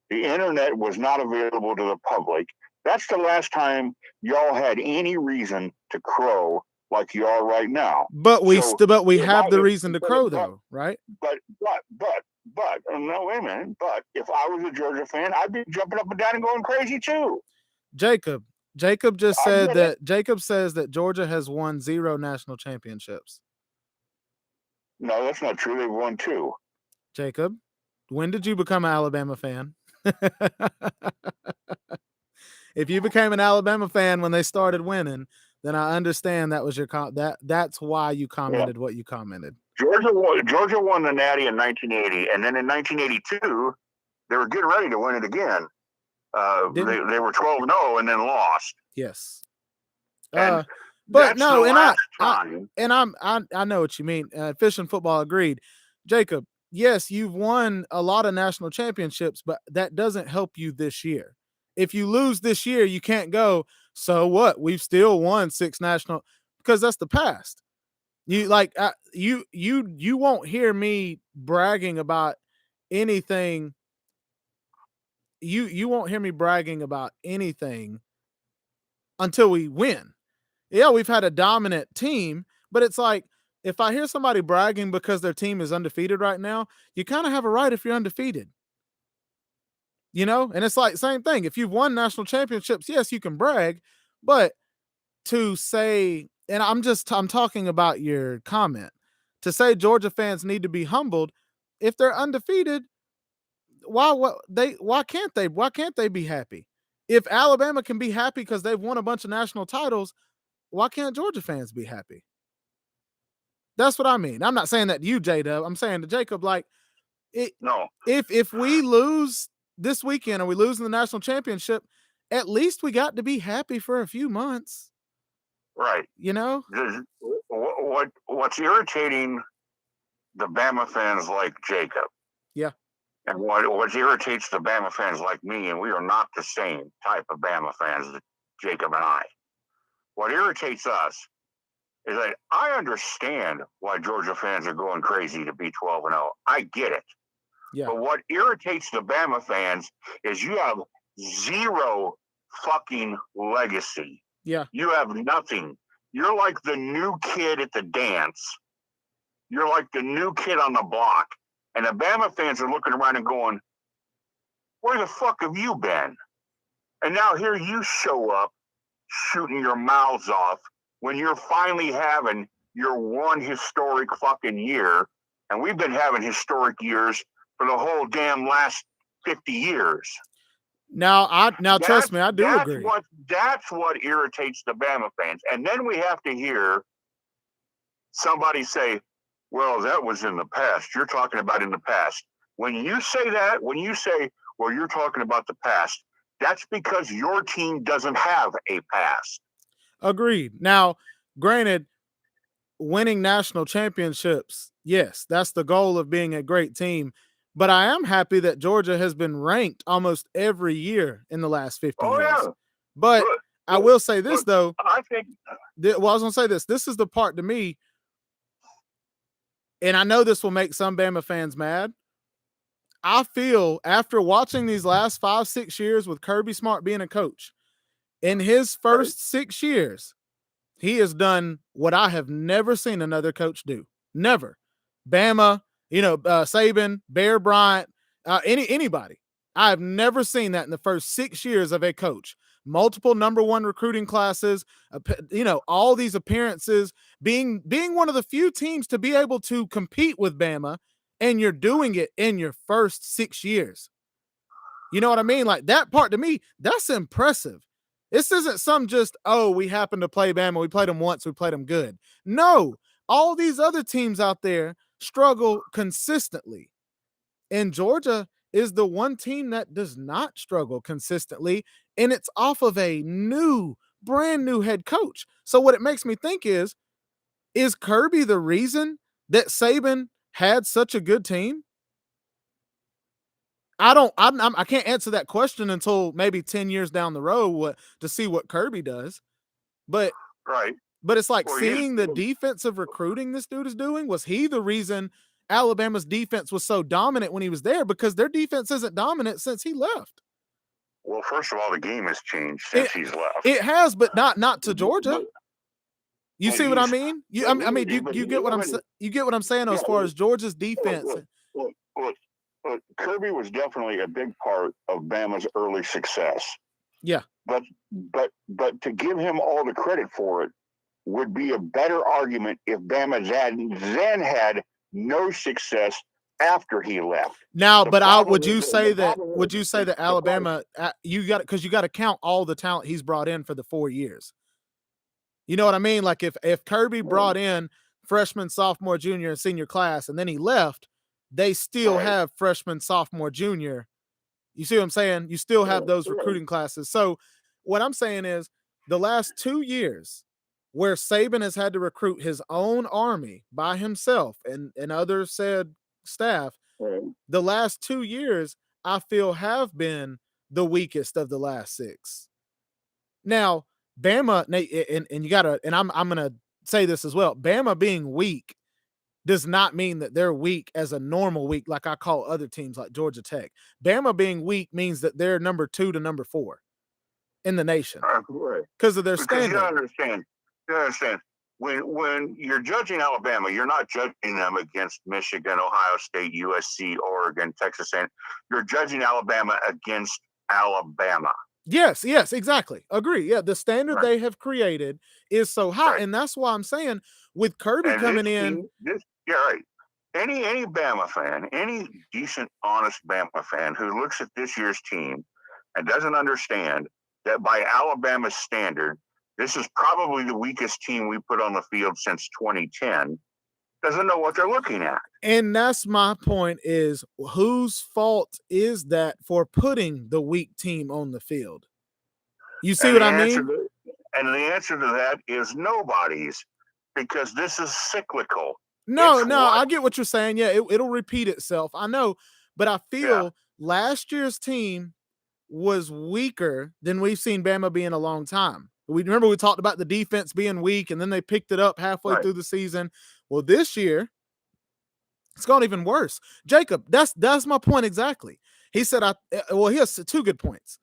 [SPEAKER 9] The internet was not available to the public. That's the last time y'all had any reason to crow like you are right now.
[SPEAKER 1] But we have the reason to crow, though, right?
[SPEAKER 9] But no, wait a minute. But if I was a Georgia fan, I'd be jumping up and down and going crazy too.
[SPEAKER 1] Jacob just said that Jacob says that Georgia has won 0 national championships.
[SPEAKER 9] No, that's not true. They've won 2.
[SPEAKER 1] Jacob, when did you become an Alabama fan? If you became an Alabama fan when they started winning, then I understand that was your that's why you commented what you commented.
[SPEAKER 9] Georgia won the Natty in 1980, and then in 1982 they were getting ready to win it again. They were 12-0 and then lost.
[SPEAKER 1] Yes.
[SPEAKER 9] And
[SPEAKER 1] but no, I know what you mean. Fish and Football agreed. Jacob, yes, you've won a lot of national championships, but that doesn't help you this year. If you lose this year, you can't go, so what? We've still won 6 national, because that's the past. You won't hear me bragging about anything. You won't hear me bragging about anything until we win. Yeah, we've had a dominant team, but it's like, if I hear somebody bragging because their team is undefeated right now, you kind of have a right if you're undefeated. You know, and it's like same thing. If you've won national championships, yes, you can brag, but to say, and I'm talking about your comment, to say Georgia fans need to be humbled if they're undefeated. Why can't they be happy? If Alabama can be happy because they've won a bunch of national titles, why can't Georgia fans be happy? That's what I mean. I'm not saying that to you, J-Dub. I'm saying to Jacob, like, if we lose this weekend or we lose in the national championship, at least we got to be happy for a few months.
[SPEAKER 9] Right.
[SPEAKER 1] You know?
[SPEAKER 9] What's irritating the Bama fans like Jacob?
[SPEAKER 1] Yeah.
[SPEAKER 9] And what irritates the Bama fans like me, and we are not the same type of Bama fans, Jacob and I. What irritates us is that I understand why Georgia fans are going crazy to be 12-0. I get it.
[SPEAKER 1] Yeah.
[SPEAKER 9] But what irritates the Bama fans is you have 0 fucking legacy.
[SPEAKER 1] Yeah.
[SPEAKER 9] You have nothing. You're like the new kid at the dance. You're like the new kid on the block. And the Bama fans are looking around and going, where the fuck have you been? And now here you show up shooting your mouths off when you're finally having your one historic fucking year. And we've been having historic years for the whole damn last 50 years.
[SPEAKER 1] Now trust me, I do agree.
[SPEAKER 9] That's what irritates the Bama fans. And then we have to hear somebody say, well, that was in the past. You're talking about in the past. When you say that, well, you're talking about the past, that's because your team doesn't have a past.
[SPEAKER 1] Agreed. Now, granted, winning national championships, yes, that's the goal of being a great team. But I am happy that Georgia has been ranked almost every year in the last 50 years.
[SPEAKER 9] Yeah.
[SPEAKER 1] But I will say this, though.
[SPEAKER 9] I think.
[SPEAKER 1] I was going to say this. This is the part to me, and I know this will make some Bama fans mad. I feel after watching these last 5-6 years with Kirby Smart being a coach, in his first 6 years, he has done what I have never seen another coach do. Never. Bama, Saban, Bear Bryant, anybody. I have never seen that in the first 6 years of a coach. Multiple number one recruiting classes, all these appearances, being one of the few teams to be able to compete with Bama, and you're doing it in your first 6 years. You know what I mean? Like, that part to me, that's impressive. This isn't some just, we happen to play Bama. We played them once. We played them good. No, all these other teams out there struggle consistently. And Georgia is the one team that does not struggle consistently, and it's off of a brand new head coach. So what it makes me think is Kirby the reason that Saban had such a good team? I can't answer that question until maybe 10 years down the road to see what Kirby does. But it's like, seeing the defensive recruiting this dude is doing, was he the reason Alabama's defense was so dominant when he was there? Because their defense isn't dominant since he left.
[SPEAKER 9] Well, first of all, the game has changed since he's left.
[SPEAKER 1] It has, but not to Georgia. You see what I mean? You get what I'm saying? You get what I'm saying as far as Georgia's defense.
[SPEAKER 9] Look, Kirby was definitely a big part of Bama's early success.
[SPEAKER 1] Yeah.
[SPEAKER 9] But to give him all the credit for it would be a better argument if Bama then had no success after he left.
[SPEAKER 1] Now, would you say that Alabama, you got to count all the talent he's brought in for the 4 years. You know what I mean? Like, if Kirby brought in freshman, sophomore, junior, and senior class, and then he left, they still have freshman, sophomore, junior. You see what I'm saying? You still have those recruiting classes. So what I'm saying is, the last 2 years where Saban has had to recruit his own army by himself and other said staff, the last 2 years I feel have been the weakest of the last 6. Now, Bama, and you gotta, and I'm gonna say this as well, Bama being weak does not mean that they're weak as a normal week, like I call other teams like Georgia Tech. Bama being weak means that they're number 2 to number 4 in the nation because of their standard.
[SPEAKER 9] You understand. When you're judging Alabama, you're not judging them against Michigan, Ohio State, USC, Oregon, Texas A&M. You're judging Alabama against Alabama.
[SPEAKER 1] Yes, exactly. Agree. Yeah, the standard they have created is so high, and that's why I'm saying with Kirby coming in.
[SPEAKER 9] Any Bama fan, any decent, honest Bama fan who looks at this year's team and doesn't understand that by Alabama's standard, this is probably the weakest team we put on the field since 2010, doesn't know what they're looking at.
[SPEAKER 1] And that's my point, is whose fault is that for putting the weak team on the field? You see what I mean?
[SPEAKER 9] And the answer to that is nobody's, because this is cyclical.
[SPEAKER 1] No, I get what you're saying. Yeah, it'll repeat itself. I know, but I feel last year's team was weaker than we've seen Bama be in a long time. We talked about the defense being weak, and then they picked it up halfway through the season. Well, this year, it's gone even worse. Jacob, that's my point exactly. He said, he has 2 good points.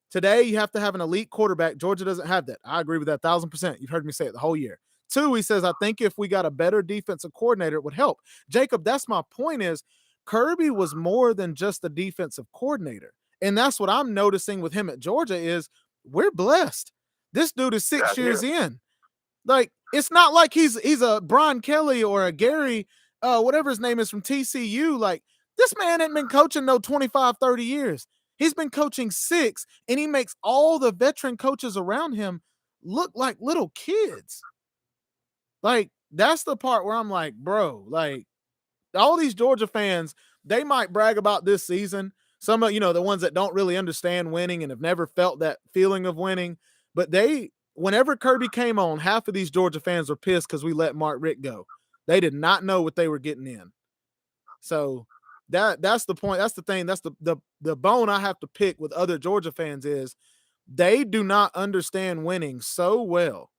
[SPEAKER 1] Today, you have to have an elite quarterback. Georgia doesn't have that. I agree with that 1,000%. You've heard me say it the whole year. 2, he says, I think if we got a better defensive coordinator, it would help. Jacob, that's my point, is Kirby was more than just a defensive coordinator. And that's what I'm noticing with him at Georgia is we're blessed. This dude is 6 years in. Like, it's not like he's a Brian Kelly or a Gary, whatever his name is, from TCU. Like, this man ain't been coaching no 25, 30 years. He's been coaching 6, and he makes all the veteran coaches around him look like little kids. Like, that's the part where I'm like, bro, like, all these Georgia fans, they might brag about this season. Some of, the ones that don't really understand winning and have never felt that feeling of winning. But whenever Kirby came on, half of these Georgia fans were pissed because we let Mark Richt go. They did not know what they were getting in. So that's the point. That's the thing. That's the bone I have to pick with other Georgia fans is they do not understand winning so well.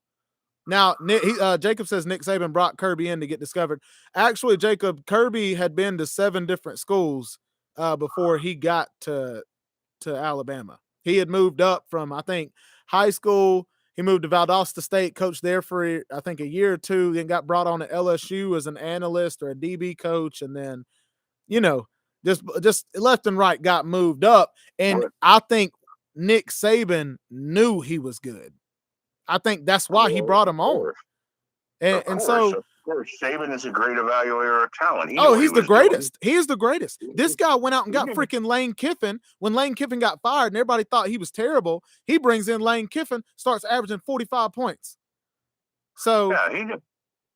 [SPEAKER 1] Now, Jacob says Nick Saban brought Kirby in to get discovered. Actually, Jacob, Kirby had been to 7 different schools before he got to Alabama. He had moved up from, I think, high school. He moved to Valdosta State, coached there for, I think, a year or two, then got brought on to LSU as an analyst or a DB coach, and then, just left and right got moved up. And I think Nick Saban knew he was good. I think that's why he brought him on. And so,
[SPEAKER 9] of course, Saban is a great evaluator of talent.
[SPEAKER 1] he's the greatest. He is the greatest. This guy went out and got freaking Lane Kiffin. When Lane Kiffin got fired and everybody thought he was terrible, he brings in Lane Kiffin, starts averaging 45 points. So
[SPEAKER 9] yeah,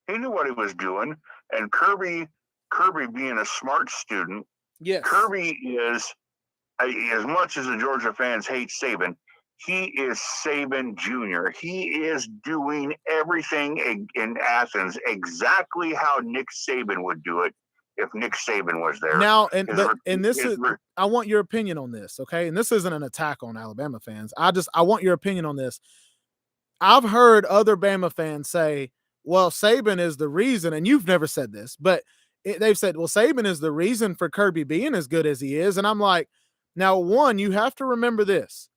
[SPEAKER 9] he knew what he was doing. And Kirby being a smart student,
[SPEAKER 1] yes,
[SPEAKER 9] Kirby is, as much as the Georgia fans hate Saban, he is Saban Jr. He is doing everything in Athens exactly how Nick Saban would do it if Nick Saban was there.
[SPEAKER 1] Now, I want your opinion on this, okay? And this isn't an attack on Alabama fans. I want your opinion on this. I've heard other Bama fans say, well, Saban is the reason, and you've never said this, but they've said, well, Saban is the reason for Kirby being as good as he is. And I'm like, now, one, you have to remember this.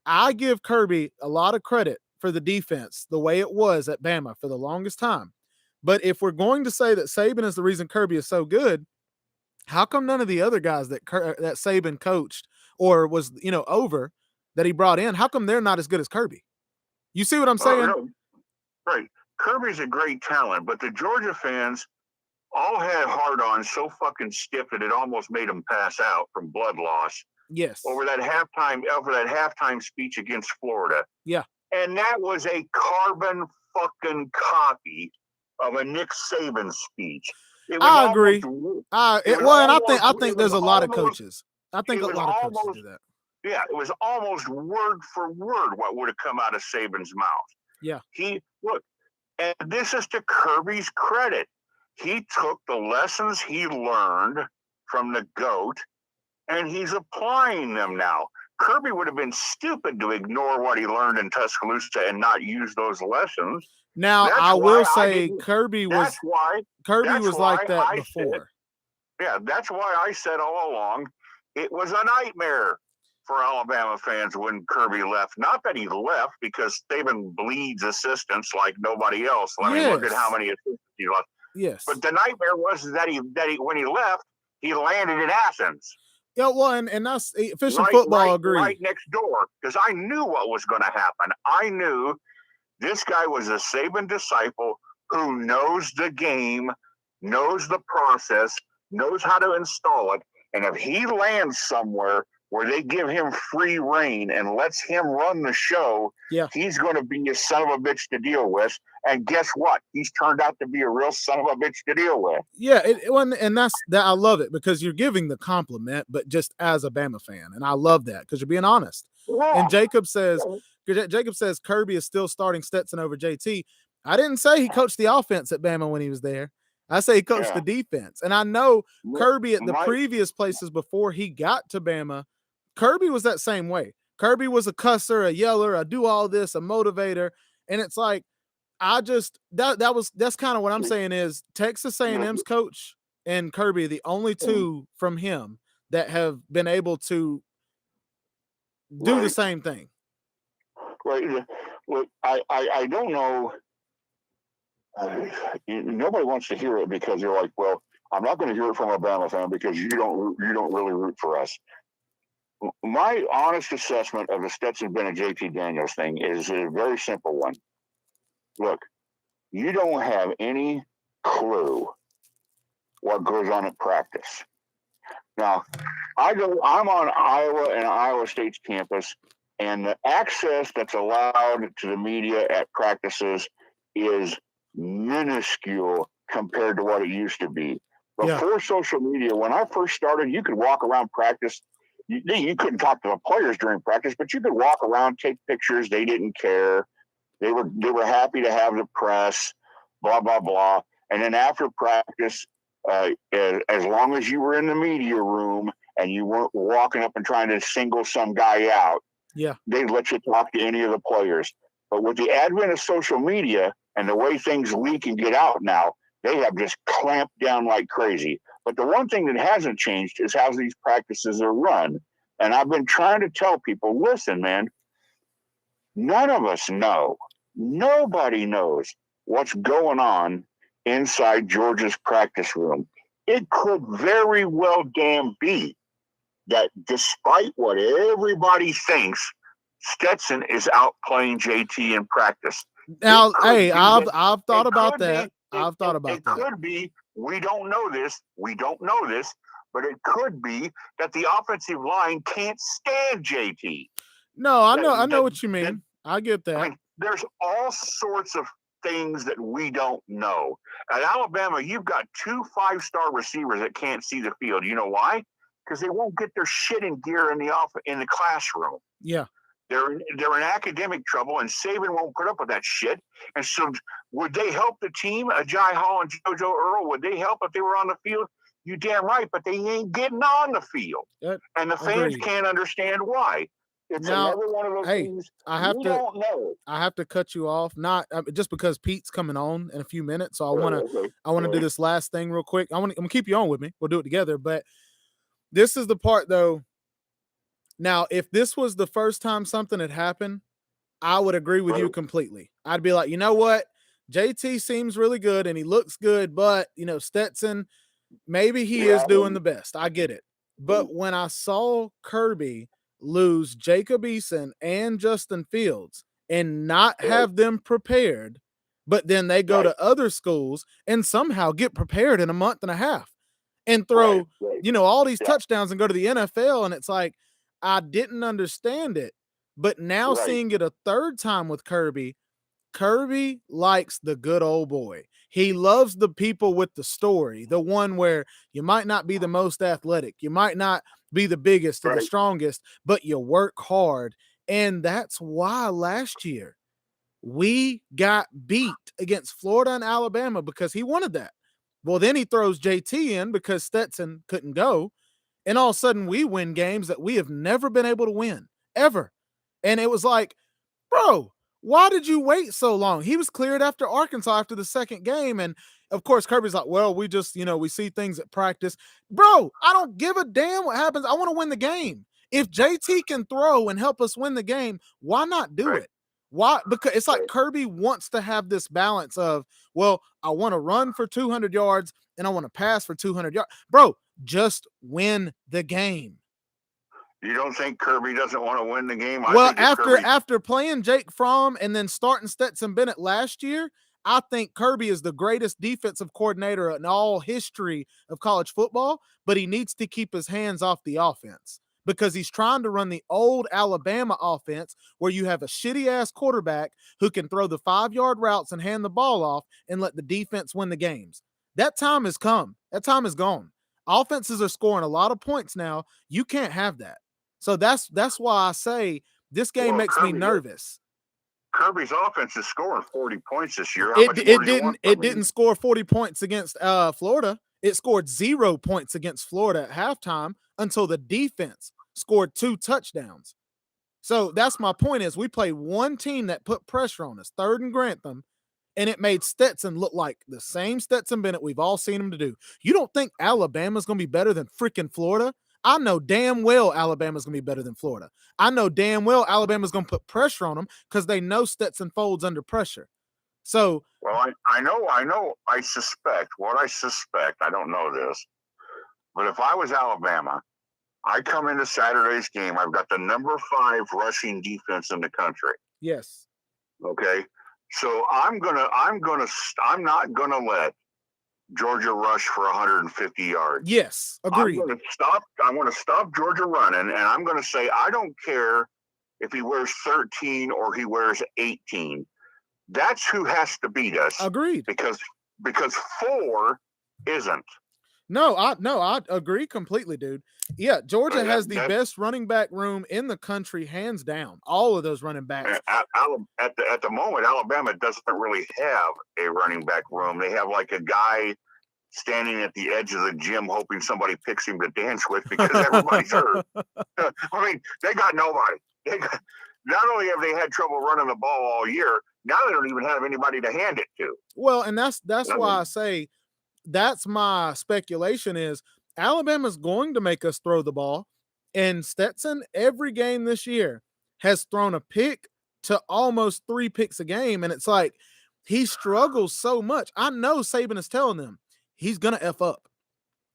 [SPEAKER 1] I give Kirby a lot of credit for the defense, the way it was at Bama for the longest time. But if we're going to say that Saban is the reason Kirby is so good, how come none of the other guys that Saban coached or was, over that he brought in, how come they're not as good as Kirby? You see what I'm saying?
[SPEAKER 9] No. Right. Kirby's a great talent, but the Georgia fans all had hard-ons so fucking stiff that it almost made them pass out from blood loss.
[SPEAKER 1] Yes.
[SPEAKER 9] Over that halftime speech against Florida.
[SPEAKER 1] Yeah.
[SPEAKER 9] And that was a carbon fucking copy of a Nick Saban speech.
[SPEAKER 1] I agree. And I think there's a lot of coaches. I think a lot of coaches do that.
[SPEAKER 9] Yeah, it was almost word for word what would have come out of Saban's mouth.
[SPEAKER 1] Yeah.
[SPEAKER 9] And this is to Kirby's credit. He took the lessons he learned from the GOAT and he's applying them now. Kirby would have been stupid to ignore what he learned in Tuscaloosa and not use those lessons.
[SPEAKER 1] Now, I will say Kirby was like that before.
[SPEAKER 9] That's why I said all along it was a nightmare for Alabama fans when Kirby left. Not that he left because Saban bleeds assistants like nobody else. Let me look at how many assistants he left.
[SPEAKER 1] Yes.
[SPEAKER 9] But the nightmare was that he when he left, he landed in Athens.
[SPEAKER 1] Yeah, well, and that's official football agree.
[SPEAKER 9] Right next door, because I knew what was going to happen. I knew this guy was a Saban disciple who knows the game, knows the process, knows how to install it. And if he lands somewhere where they give him free reign and lets him run the show, he's going to be a son of a bitch to deal with. And guess what? He's turned out to be a real son of a bitch to deal with.
[SPEAKER 1] Yeah, and that's that. I love it because you're giving the compliment, but just as a Bama fan, and I love that because you're being honest. Yeah. And Jacob says Kirby is still starting Stetson over JT. I didn't say he coached the offense at Bama when he was there. I say he coached the defense, and I know Kirby at the previous places before he got to Bama. Kirby was that same way. Kirby was a cusser, a yeller, a do all this, a motivator, and it's like. That's kind of what I'm saying is Texas A&M's coach and Kirby, the only two from him that have been able to do the same thing.
[SPEAKER 9] Right. Look, I don't know. Nobody wants to hear it because you're like, well, I'm not going to hear it from a Bama fan because you don't really root for us. My honest assessment of the Stetson Bennett JT Daniels thing is a very simple one. Look, you don't have any clue what goes on at practice. Now, I'm on Iowa and Iowa State's campus, and the access that's allowed to the media at practices is minuscule compared to what it used to be. Before social media, when I first started, you could walk around practice. You couldn't talk to the players during practice, but you could walk around, take pictures. They didn't care. They were happy to have the press, blah, blah, blah. And then after practice, as long as you were in the media room and you weren't walking up and trying to single some guy out, they'd let you talk to any of the players. But with the advent of social media and the way things leak and get out now, they have just clamped down like crazy. But the one thing that hasn't changed is how these practices are run. And I've been trying to tell people, listen, man, none of us know. Nobody knows what's going on inside Georgia's practice room. It could very well damn be that despite what everybody thinks, Stetson is out playing JT in practice.
[SPEAKER 1] Now,
[SPEAKER 9] It could
[SPEAKER 1] hey,
[SPEAKER 9] be
[SPEAKER 1] I've
[SPEAKER 9] that-
[SPEAKER 1] thought
[SPEAKER 9] it
[SPEAKER 1] about
[SPEAKER 9] could be-
[SPEAKER 1] that. I've thought about
[SPEAKER 9] it
[SPEAKER 1] that.
[SPEAKER 9] could be, we don't know this, but it could be that the offensive line can't stand JT.
[SPEAKER 1] No, I know
[SPEAKER 9] that-
[SPEAKER 1] what you mean. I get that.
[SPEAKER 9] I mean, there's all sorts of things that we don't know. At Alabama, you've got 2 5-star receivers that can't see the field. You know why? Because they won't get their shit in gear in the classroom.
[SPEAKER 1] Yeah.
[SPEAKER 9] They're in academic trouble, and Saban won't put up with that shit. And so, would they help the team? Ajay Hall and JoJo Earl, would they help if they were on the field? You damn right, but they ain't getting on the field, and the fans
[SPEAKER 1] agreed.
[SPEAKER 9] can't understand why. It's
[SPEAKER 1] Now,
[SPEAKER 9] another one of those
[SPEAKER 1] hey,
[SPEAKER 9] things
[SPEAKER 1] I have
[SPEAKER 9] we
[SPEAKER 1] to-
[SPEAKER 9] don't know.
[SPEAKER 1] I have to cut you off, not just because Pete's coming on in a few minutes. So I want to
[SPEAKER 9] Okay.
[SPEAKER 1] do this last thing real quick. I'm gonna keep you on with me. We'll do it together. But this is the part though. Now, if this was the first time something had happened, I would agree with you completely. I'd be like, you know what? JT seems really good and he looks good, but Stetson, maybe he is doing the best. I get it. But when I saw Kirby lose Jacob Eason and Justin Fields and not have them prepared, but then they go to other schools and somehow get prepared in a month and a half and throw, all these touchdowns and go to the NFL. And it's like, I didn't understand it. But now seeing it a third time with Kirby likes the good old boy. He loves the people with the story, the one where you might not be the most athletic, you might not be the biggest or the strongest, but you work hard. And that's why last year we got beat against Florida and Alabama because he wanted that. Well, then he throws JT in because Stetson couldn't go. And all of a sudden we win games that we have never been able to win, ever. And it was like, bro, why did you wait so long? He was cleared after Arkansas after the second game. And of course, Kirby's like, well, we just, we see things at practice. Bro, I don't give a damn what happens. I want to win the game. If JT can throw and help us win the game, why not do it? Why? Because it's like Kirby wants to have this balance of, well, I want to run for 200 yards and I want to pass for 200 yards. Bro, just win the game.
[SPEAKER 9] You don't think Kirby doesn't want to win the game?
[SPEAKER 1] Well, after playing Jake Fromm and then starting Stetson Bennett last year, I think Kirby is the greatest defensive coordinator in all history of college football, but he needs to keep his hands off the offense because he's trying to run the old Alabama offense where you have a shitty-ass quarterback who can throw the 5-yard routes and hand the ball off and let the defense win the games. That time has come. That time is gone. Offenses are scoring a lot of points now. You can't have that. So that's why I say this game makes me nervous.
[SPEAKER 9] Kirby's offense is scoring 40 points this year.
[SPEAKER 1] It didn't score 40 points against Florida. It scored 0 points against Florida at halftime until the defense scored 2 touchdowns. So that's my point is we played one team that put pressure on us, 3rd and Grantham, and it made Stetson look like the same Stetson Bennett we've all seen him to do. You don't think Alabama's going to be better than freaking Florida? I know damn well Alabama's going to be better than Florida. I know damn well Alabama's going to put pressure on them because they know Stetson folds under pressure. So,
[SPEAKER 9] well, I suspect, I don't know this, but if I was Alabama, I come into Saturday's game, I've got the number 5 rushing defense in the country.
[SPEAKER 1] Yes.
[SPEAKER 9] Okay. So I'm not gonna let Georgia rush for 150 yards.
[SPEAKER 1] Yes, agreed.
[SPEAKER 9] I'm going to stop Georgia running, and I'm going to say I don't care if he wears 13 or he wears 18. That's who has to beat us.
[SPEAKER 1] Agreed.
[SPEAKER 9] Because 4 isn't.
[SPEAKER 1] No, I agree completely, dude. Yeah, Georgia has the best running back room in the country, hands down. All of those running backs.
[SPEAKER 9] At the moment, Alabama doesn't really have a running back room. They have like a guy standing at the edge of the gym hoping somebody picks him to dance with because everybody's hurt. I mean, they got nobody. Not only have they had trouble running the ball all year, Now they don't even have anybody to hand it to.
[SPEAKER 1] Well, and that's
[SPEAKER 9] I
[SPEAKER 1] why
[SPEAKER 9] mean-
[SPEAKER 1] I say that's my speculation is Alabama's going to make us throw the ball. And Stetson, every game this year, has thrown a pick to almost 3 picks a game. And it's like he struggles so much. I know Saban is telling them he's gonna F up.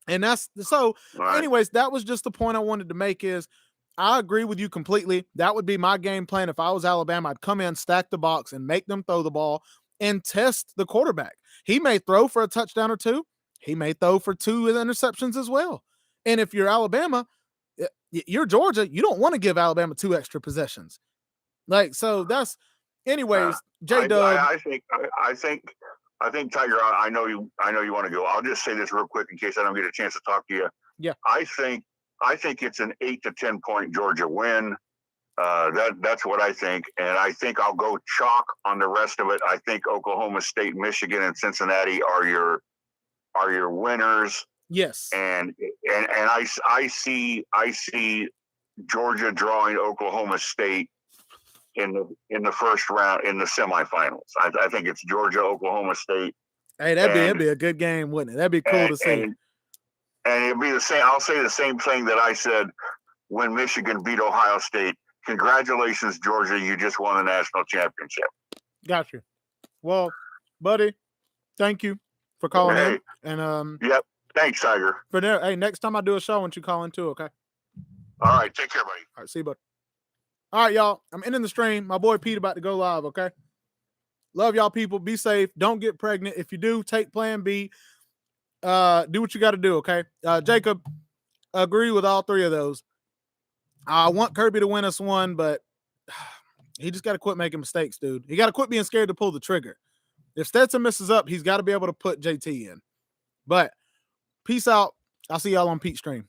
[SPEAKER 1] And that's so
[SPEAKER 9] Right.
[SPEAKER 1] anyways, that was just the point I wanted to make is I agree with you completely. That would be my game plan. If I was Alabama, I'd come in, stack the box, and make them throw the ball and test the quarterback. He may throw for a touchdown or 2. He may throw for 2 interceptions as well. And if you're Alabama, you're Georgia, you don't want to give Alabama 2 extra possessions. Like, so that's anyways, J-Dub.
[SPEAKER 9] I think Tiger, I know you want to go. I'll just say this real quick in case I don't get a chance to talk to you.
[SPEAKER 1] Yeah.
[SPEAKER 9] I think it's an 8 to 10 point Georgia win. That's what I think. And I think I'll go chalk on the rest of it. I think Oklahoma State, Michigan, and Cincinnati are your winners.
[SPEAKER 1] Yes.
[SPEAKER 9] And I see Georgia drawing Oklahoma State in the first round in the semifinals. I think it's Georgia, Oklahoma State.
[SPEAKER 1] Hey, that'd be a good game, wouldn't it? That'd be cool to see.
[SPEAKER 9] And it'd be the same. I'll say the same thing that I said when Michigan beat Ohio State. Congratulations, Georgia! You just won the national championship.
[SPEAKER 1] Got you. Well, buddy, thank you for calling in. And
[SPEAKER 9] Yep. Thanks, Tiger.
[SPEAKER 1] for there, hey, next time I do a show, I want you to call in too, okay?
[SPEAKER 9] All right. Take care, buddy.
[SPEAKER 1] All right, see you, buddy. All right, y'all. I'm ending the stream. My boy Pete about to go live, okay? Love y'all people. Be safe. Don't get pregnant. If you do, take plan B. Do what you got to do, okay? Jacob, agree with all 3 of those. I want Kirby to win us one, but he just got to quit making mistakes, dude. He got to quit being scared to pull the trigger. If Stetson messes up, he's got to be able to put JT in. But peace out. I'll see y'all on Pete's stream.